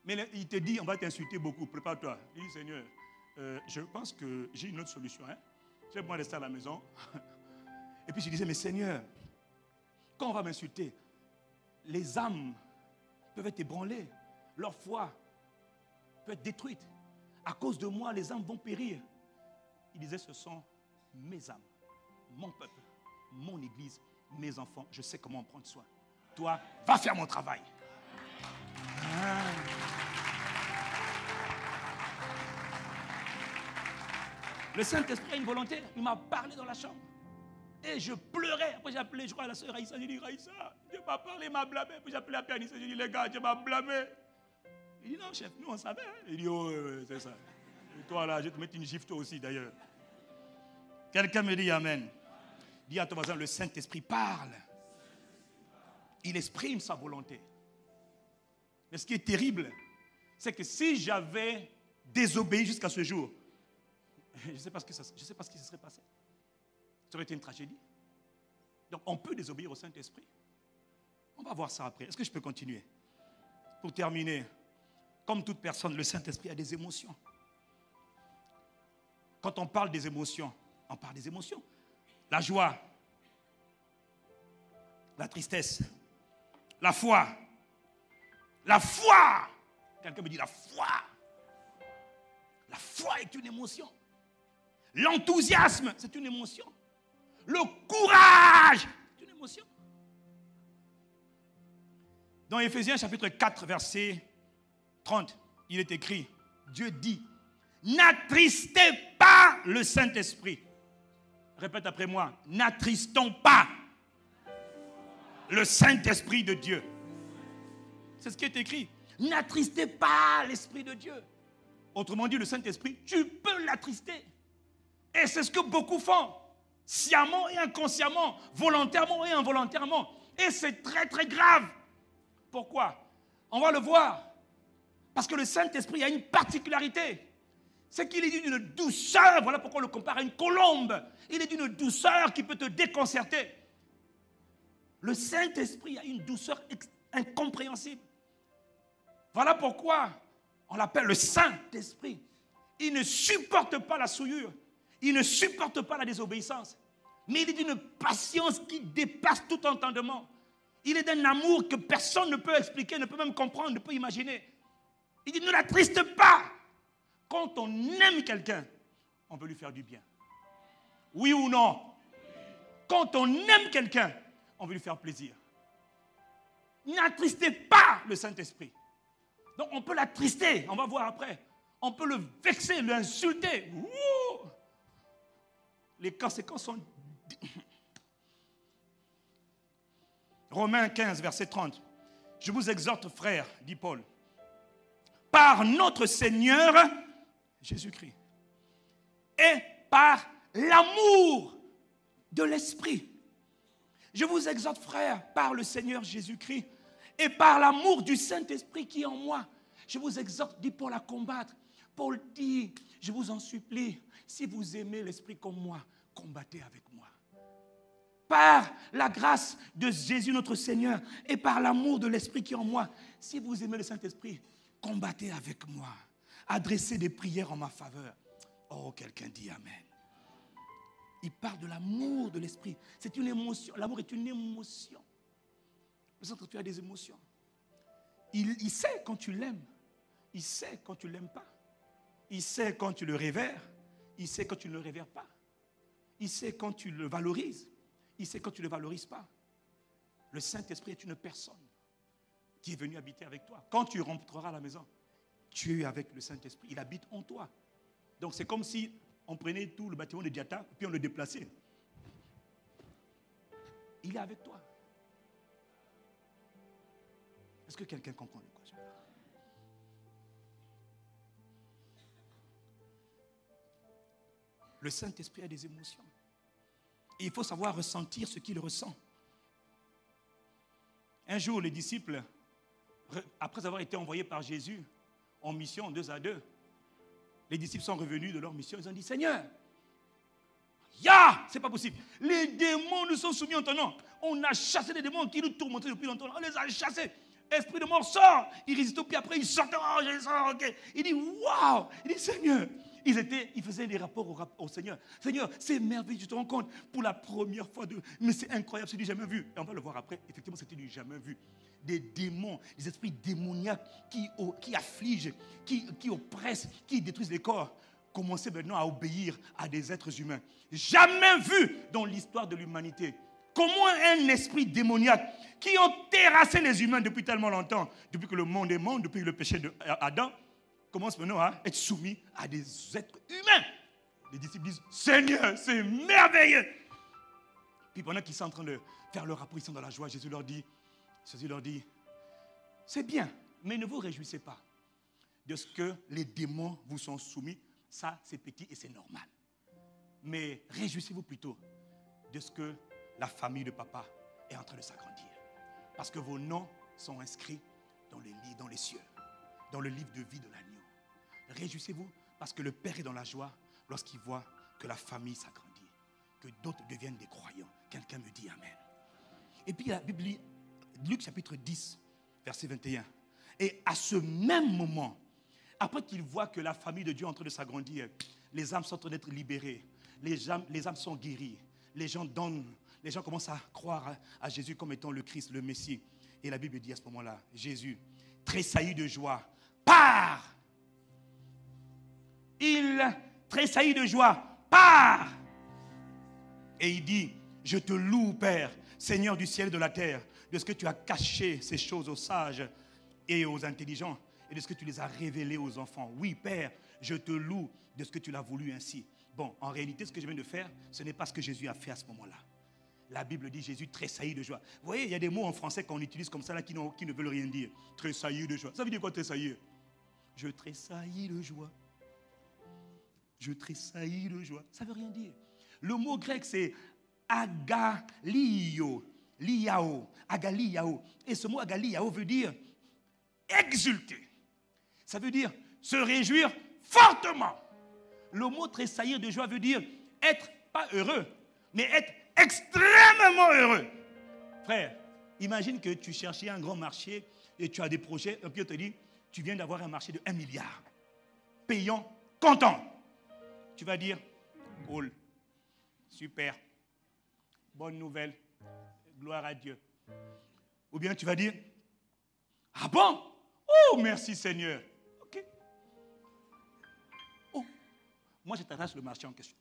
Mais il te dit, on va t'insulter beaucoup, prépare-toi. Il dit, Seigneur, je pense que j'ai une autre solution. Hein? Je vais moi rester à la maison. Et puis je disais, mais Seigneur, quand on va m'insulter, les âmes peuvent être ébranlées, leur foi peut être détruite. À cause de moi, les âmes vont périr. Il disait, ce sont mes âmes, mon peuple, mon église, mes enfants. Je sais comment en prendre soin. Toi, va faire mon travail. Ah. Le Saint-Esprit a une volonté. Il m'a parlé dans la chambre. Et je pleurais. Après, j'ai appelé, je crois, la soeur Raïssa. J'ai dit, Raïssa, Dieu m'a parlé, il m'a blâmé. Puis j'ai appelé la pianiste. J'ai dit, les gars, Dieu m'a blâmé. Il dit, non, chef, nous, on savait. Hein. Il dit, oh, c'est ça. Et toi, là, je vais te mettre une gifle, toi aussi, d'ailleurs. Quelqu'un me dit, amen. Dis à ton voisin, le Saint-Esprit parle. Il exprime sa volonté. Mais ce qui est terrible, c'est que si j'avais désobéi jusqu'à ce jour, je ne sais pas ce qui se serait passé. Ça aurait été une tragédie. Donc on peut désobéir au Saint-Esprit. On va voir ça après. Est-ce que je peux continuer? Pour terminer, comme toute personne, le Saint-Esprit a des émotions. Quand on parle des émotions, on parle des émotions. La joie, la tristesse, la foi. La foi! Quelqu'un me dit la foi. La foi est une émotion. L'enthousiasme, c'est une émotion. Le courage, c'est une émotion. Dans Éphésiens chapitre 4, verset 30, il est écrit, Dieu dit, n'attristez pas le Saint-Esprit. Répète après moi, n'attristons pas le Saint-Esprit de Dieu. C'est ce qui est écrit. N'attristez pas l'Esprit de Dieu. Autrement dit, le Saint-Esprit, tu peux l'attrister. Et c'est ce que beaucoup font. Sciemment et inconsciemment, volontairement et involontairement. Et c'est très très grave. Pourquoi? On va le voir. Parce que le Saint-Esprit a une particularité. C'est qu'il est d'une douceur. Voilà pourquoi on le compare à une colombe. Il est d'une douceur qui peut te déconcerter. Le Saint-Esprit a une douceur incompréhensible. Voilà pourquoi on l'appelle le Saint-Esprit. Il ne supporte pas la souillure. Il ne supporte pas la désobéissance. Mais il est d'une patience qui dépasse tout entendement. Il est d'un amour que personne ne peut expliquer, ne peut même comprendre, ne peut imaginer. Il dit, ne l'attriste pas. Quand on aime quelqu'un, on veut lui faire du bien. Oui ou non? Quand on aime quelqu'un, on veut lui faire plaisir. N'attristez pas le Saint-Esprit. Donc on peut l'attrister, on va voir après. On peut le vexer, l'insulter. Ouh! Les conséquences sont... Romains 15, verset 30. Je vous exhorte, frères, dit Paul, par notre Seigneur Jésus-Christ et par l'amour de l'Esprit. Je vous exhorte, frères, par le Seigneur Jésus-Christ et par l'amour du Saint-Esprit qui est en moi. Je vous exhorte, dit Paul, à combattre. Paul dit, je vous en supplie, si vous aimez l'Esprit comme moi, combattez avec moi. Par la grâce de Jésus notre Seigneur et par l'amour de l'Esprit qui est en moi, si vous aimez le Saint-Esprit, combattez avec moi. Adressez des prières en ma faveur. Oh, quelqu'un dit Amen. Il parle de l'amour de l'Esprit. C'est une émotion. L'amour est une émotion. Le Saint-Esprit a des émotions. Il sait quand tu l'aimes. Il sait quand tu ne l'aimes pas. Il sait quand tu le révères. Il sait quand tu ne le révères pas. Il sait quand tu le valorises. Il sait quand tu ne le valorises pas. Le Saint-Esprit est une personne qui est venue habiter avec toi. Quand tu rentreras à la maison, tu es avec le Saint-Esprit. Il habite en toi. Donc c'est comme si on prenait tout le bâtiment de Diata et puis on le déplaçait. Il est avec toi. Est-ce que quelqu'un comprend de quoi je parle? Le Saint-Esprit a des émotions. Et il faut savoir ressentir ce qu'il ressent. Un jour, les disciples, après avoir été envoyés par Jésus en mission 2 à 2, les disciples sont revenus de leur mission. Ils ont dit, Seigneur, c'est pas possible. Les démons nous sont soumis en ton nom. On a chassé les démons qui nous tourmentaient depuis longtemps. On les a chassés. Esprit de mort sort. Il résiste, puis après il sort. Oh, je sors, ok. Il dit, waouh. Il dit, Seigneur. Ils faisaient des rapports au Seigneur. Seigneur, c'est merveilleux, tu te rends compte, pour la première fois, mais c'est incroyable, c'est du jamais vu. Et on va le voir après, effectivement, c'était du jamais vu. Des démons, des esprits démoniaques qui affligent, qui oppressent, qui détruisent les corps, commençaient maintenant à obéir à des êtres humains. Jamais vu dans l'histoire de l'humanité. Comment un esprit démoniaque qui ont terrassé les humains depuis tellement longtemps, depuis que le monde est monde, depuis le péché d'Adam, commence maintenant à être soumis à des êtres humains. Les disciples disent, Seigneur, c'est merveilleux. Puis pendant qu'ils sont en train de faire leur rapport, ils sont dans la joie, Jésus leur dit, c'est bien, mais ne vous réjouissez pas de ce que les démons vous sont soumis. Ça, c'est petit et c'est normal. Mais réjouissez-vous plutôt de ce que la famille de papa est en train de s'agrandir. Parce que vos noms sont inscrits dans les cieux, dans le livre de vie de l'agneau. Réjouissez-vous parce que le Père est dans la joie lorsqu'il voit que la famille s'agrandit, que d'autres deviennent des croyants. Quelqu'un me dit Amen. Et puis la Bible dit, Luc chapitre 10, verset 21. Et à ce même moment, après qu'il voit que la famille de Dieu est en train de s'agrandir, les âmes sont en train d'être libérées, les âmes sont guéries, les gens commencent à croire à Jésus comme étant le Christ, le Messie. Et la Bible dit à ce moment-là, Jésus tressaillit de joie, part. Il tressaillit de joie, part. Et il dit, je te loue, Père, Seigneur du ciel et de la terre, de ce que tu as caché ces choses aux sages et aux intelligents, et de ce que tu les as révélées aux enfants. Oui, Père, je te loue de ce que tu l'as voulu ainsi. Bon, en réalité, ce que je viens de faire, ce n'est pas ce que Jésus a fait à ce moment-là. La Bible dit Jésus tressaillit de joie. Vous voyez, il y a des mots en français qu'on utilise comme ça là, qui ne veulent rien dire. Tressaillir de joie. Ça veut dire quoi, tressaillir? Je tressaillis de joie. Je tressaillis de joie. Ça ne veut rien dire. Le mot grec, c'est agalio. Liao. Agaliao. Et ce mot agaliao veut dire exulter. Ça veut dire se réjouir fortement. Le mot tressaillir de joie veut dire être pas heureux, mais être extrêmement heureux. Frère, imagine que tu cherchais un grand marché et tu as des projets, et puis on te dit, tu viens d'avoir un marché de 1 milliard. Payant, content. Tu vas dire, cool, super, bonne nouvelle, gloire à Dieu. Ou bien tu vas dire, ah bon? Oh, merci Seigneur. Ok. Oh, moi je t'arrache le marché en question.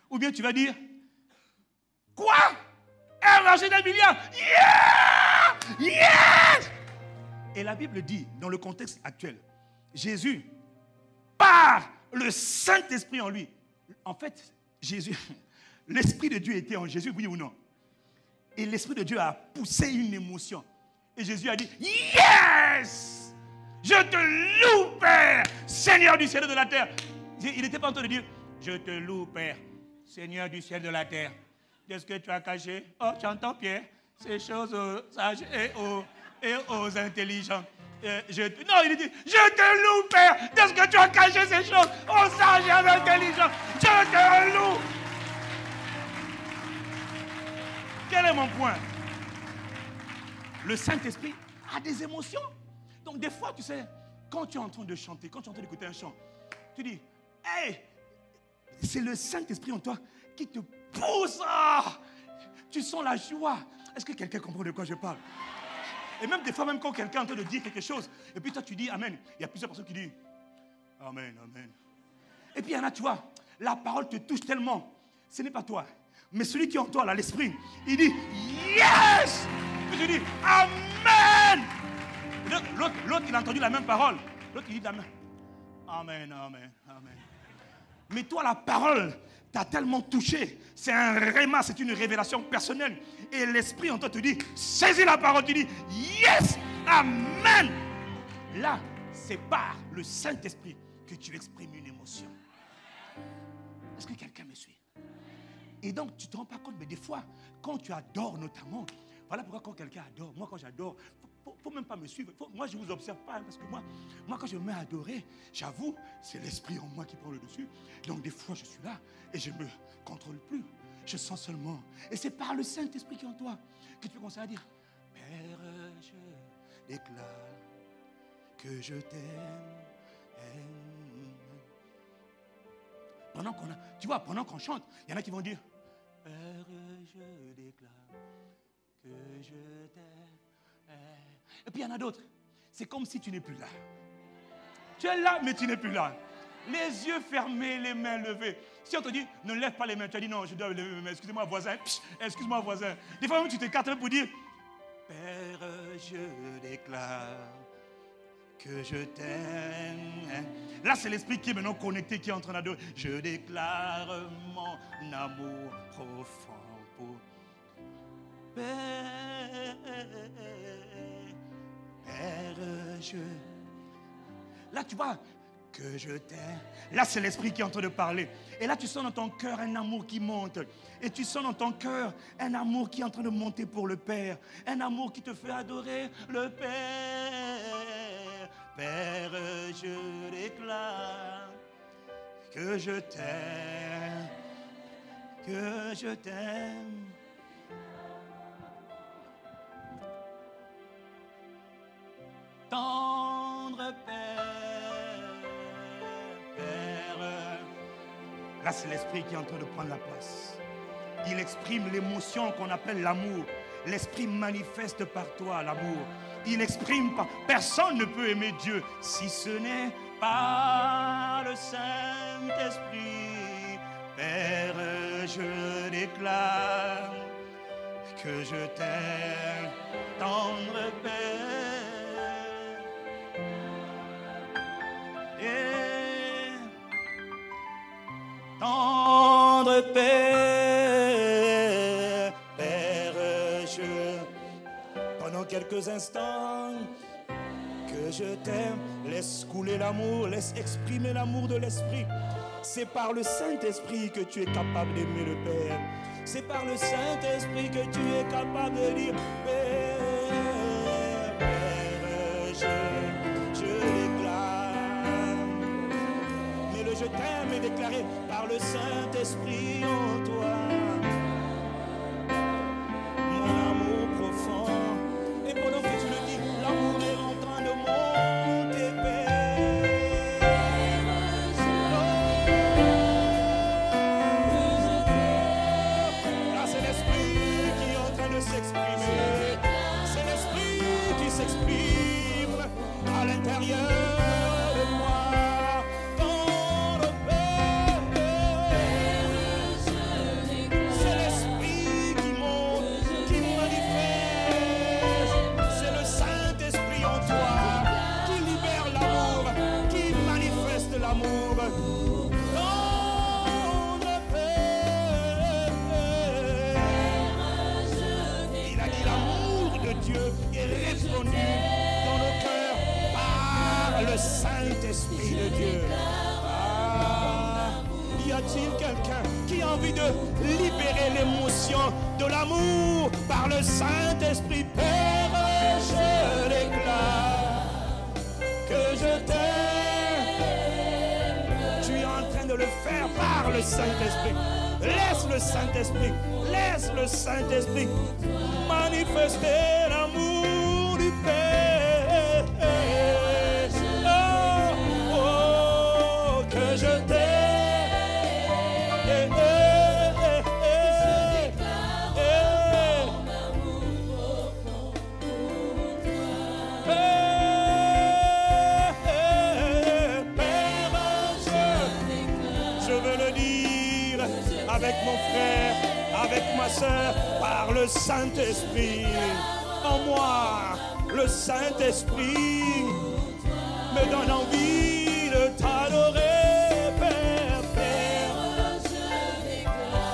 Ou bien tu vas dire, quoi? Un marché d'1 milliard? Yeah! Yes! Et la Bible dit, dans le contexte actuel, Jésus, par le Saint-Esprit en lui, en fait, Jésus, l'Esprit de Dieu était en Jésus, oui ou non? Et l'Esprit de Dieu a poussé une émotion. Et Jésus a dit, yes! Je te loue, Père, Seigneur du ciel et de la terre. Il n'était pas en train de dire, je te loue, Père, Seigneur du ciel et de la terre. De ce que tu as caché, oh, tu entends, Pierre, ces choses aux sages et aux intelligents. Non, il dit, je te loue, Père, de ce que tu as caché ces choses aux sages et aux intelligents. Je te loue. Quel est mon point? Le Saint-Esprit a des émotions. Donc des fois, tu sais, quand tu es en train de chanter, quand tu es en train d'écouter un chant, tu dis, hey, c'est le Saint-Esprit en toi qui te pousse. Tu sens la joie. Est-ce que quelqu'un comprend de quoi je parle? Et même des fois, même quand quelqu'un est en train de dire quelque chose, et puis toi tu dis Amen. Il y a plusieurs personnes qui disent Amen, Amen. Et puis il y en a, tu vois, la parole te touche tellement. Ce n'est pas toi. Mais celui qui est en toi, là, l'esprit, il dit yes! Et tu dis Amen! L'autre, il a entendu la même parole. L'autre, il dit Amen. Amen, Amen, Amen. Mais toi, la parole t'a tellement touché. C'est un réma, c'est une révélation personnelle. Et l'esprit en toi te dit, saisis la parole, tu dis, yes, amen. Là, c'est par le Saint-Esprit que tu exprimes une émotion. Est-ce que quelqu'un me suit? Et donc, tu ne te rends pas compte, mais des fois, quand tu adores notamment, voilà pourquoi quand quelqu'un adore, moi quand j'adore, il ne faut même pas me suivre. Moi, je ne vous observe pas, parce que moi, quand je me mets à adorer, j'avoue, c'est l'esprit en moi qui prend le dessus. Donc, des fois, je suis là et je ne me contrôle plus. Je sens seulement. Et c'est par le Saint-Esprit qui est en toi que tu peux commencer à dire, Père, je déclare que je t'aime. Pendant qu'on chante, il y en a qui vont dire, Père, je déclare que je t'aime. Et puis il y en a d'autres. C'est comme si tu n'es plus là. Tu es là, mais tu n'es plus là. Les yeux fermés, les mains levées. Si on te dit, ne lève pas les mains, tu as dit, non, je dois lever mes mains. Excusez-moi, voisin. Excuse-moi, voisin. Des fois, même, tu t'écartes pour dire, Père, je déclare que je t'aime. Là, c'est l'esprit qui est maintenant connecté, qui est en train d'adorer. Je déclare mon amour profond pour Père, je... Là, tu vois, que je t'aime. Là, c'est l'esprit qui est en train de parler. Et là, tu sens dans ton cœur un amour qui monte. Et tu sens dans ton cœur un amour qui est en train de monter pour le Père. Un amour qui te fait adorer le Père. Père, je déclare que je t'aime, que je t'aime. Tendre Père, Père. Là, c'est l'Esprit qui est en train de prendre la place. Il exprime l'émotion qu'on appelle l'amour. L'Esprit manifeste par toi l'amour. Il exprime pas. Personne ne peut aimer Dieu si ce n'est par le Saint-Esprit. Père, je déclare que je t'aime, tendre Père. Et tendre Père, Père, pendant quelques instants, que je t'aime, laisse couler l'amour, laisse exprimer l'amour de l'Esprit. C'est par le Saint-Esprit que tu es capable d'aimer le Père. C'est par le Saint-Esprit que tu es capable de dire Père, Père, je déclare. Mais le je t'aime est déclaré par le Saint-Esprit en toi. Mon amour profond. Et pendant que tu le dis, l'amour est en train de monter, Père. Là, c'est l'Esprit qui est en train de s'exprimer. C'est l'Esprit qui s'exprime à l'intérieur de moi. Dans le Père, c'est l'Esprit qui monte, qui manifeste. C'est le Saint-Esprit en toi qui libère l'amour, qui manifeste l'amour. Dans le Père, il a dit l'amour de Dieu est répandu dans nos cœurs par le Saint-Esprit de Dieu. Ah, y a-t-il quelqu'un qui a envie de libérer l'émotion de l'amour par le Saint-Esprit? Père, je déclare que je t'aime. Tu es en train de le faire par le Saint-Esprit. Laisse le Saint-Esprit, laisse le Saint-Esprit manifester l'amour du Père. Oh, oh, que je t'aime. Je veux le dire avec mon frère, avec ma soeur, par le Saint-Esprit. En moi, le Saint-Esprit me donne envie de t'adorer, Père, Père,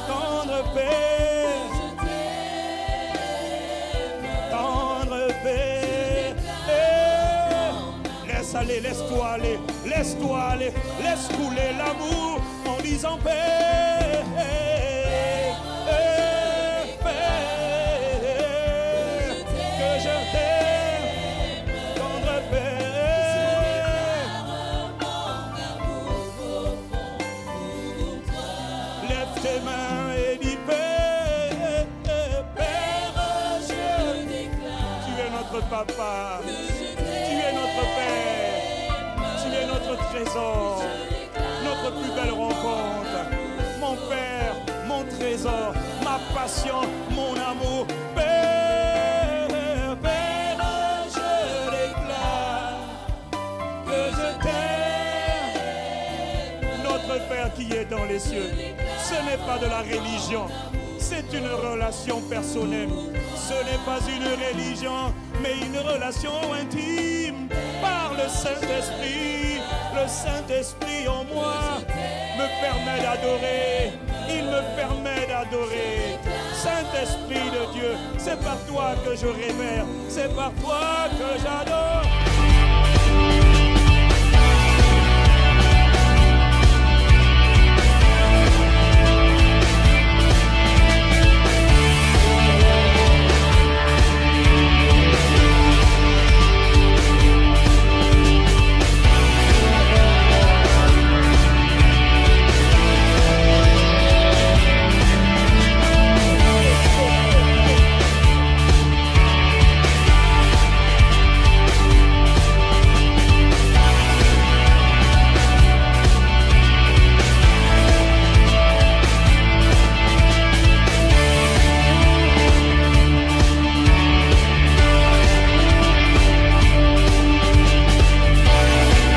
tendre Père, tendre Père. Laisse aller, laisse-toi aller, laisse-toi aller, laisse couler l'amour en disant Père, Père, que je t'aime, tendre Père. Lève tes mains et dis Père, Père, tu es notre papa, tu es notre Père, tu es notre trésor, notre plus belle rencontre, mon Père, mon trésor, ma passion, mon amour. Père, Père, je déclare que je t'aime. Notre Père qui est dans les cieux, ce n'est pas de la religion, c'est une relation personnelle. Ce n'est pas une religion, mais une relation intime par le Saint-Esprit. Le Saint-Esprit en moi me permet d'adorer. Il me permet d'adorer. Saint-Esprit de Dieu, c'est par toi que je révère. C'est par toi que j'adore.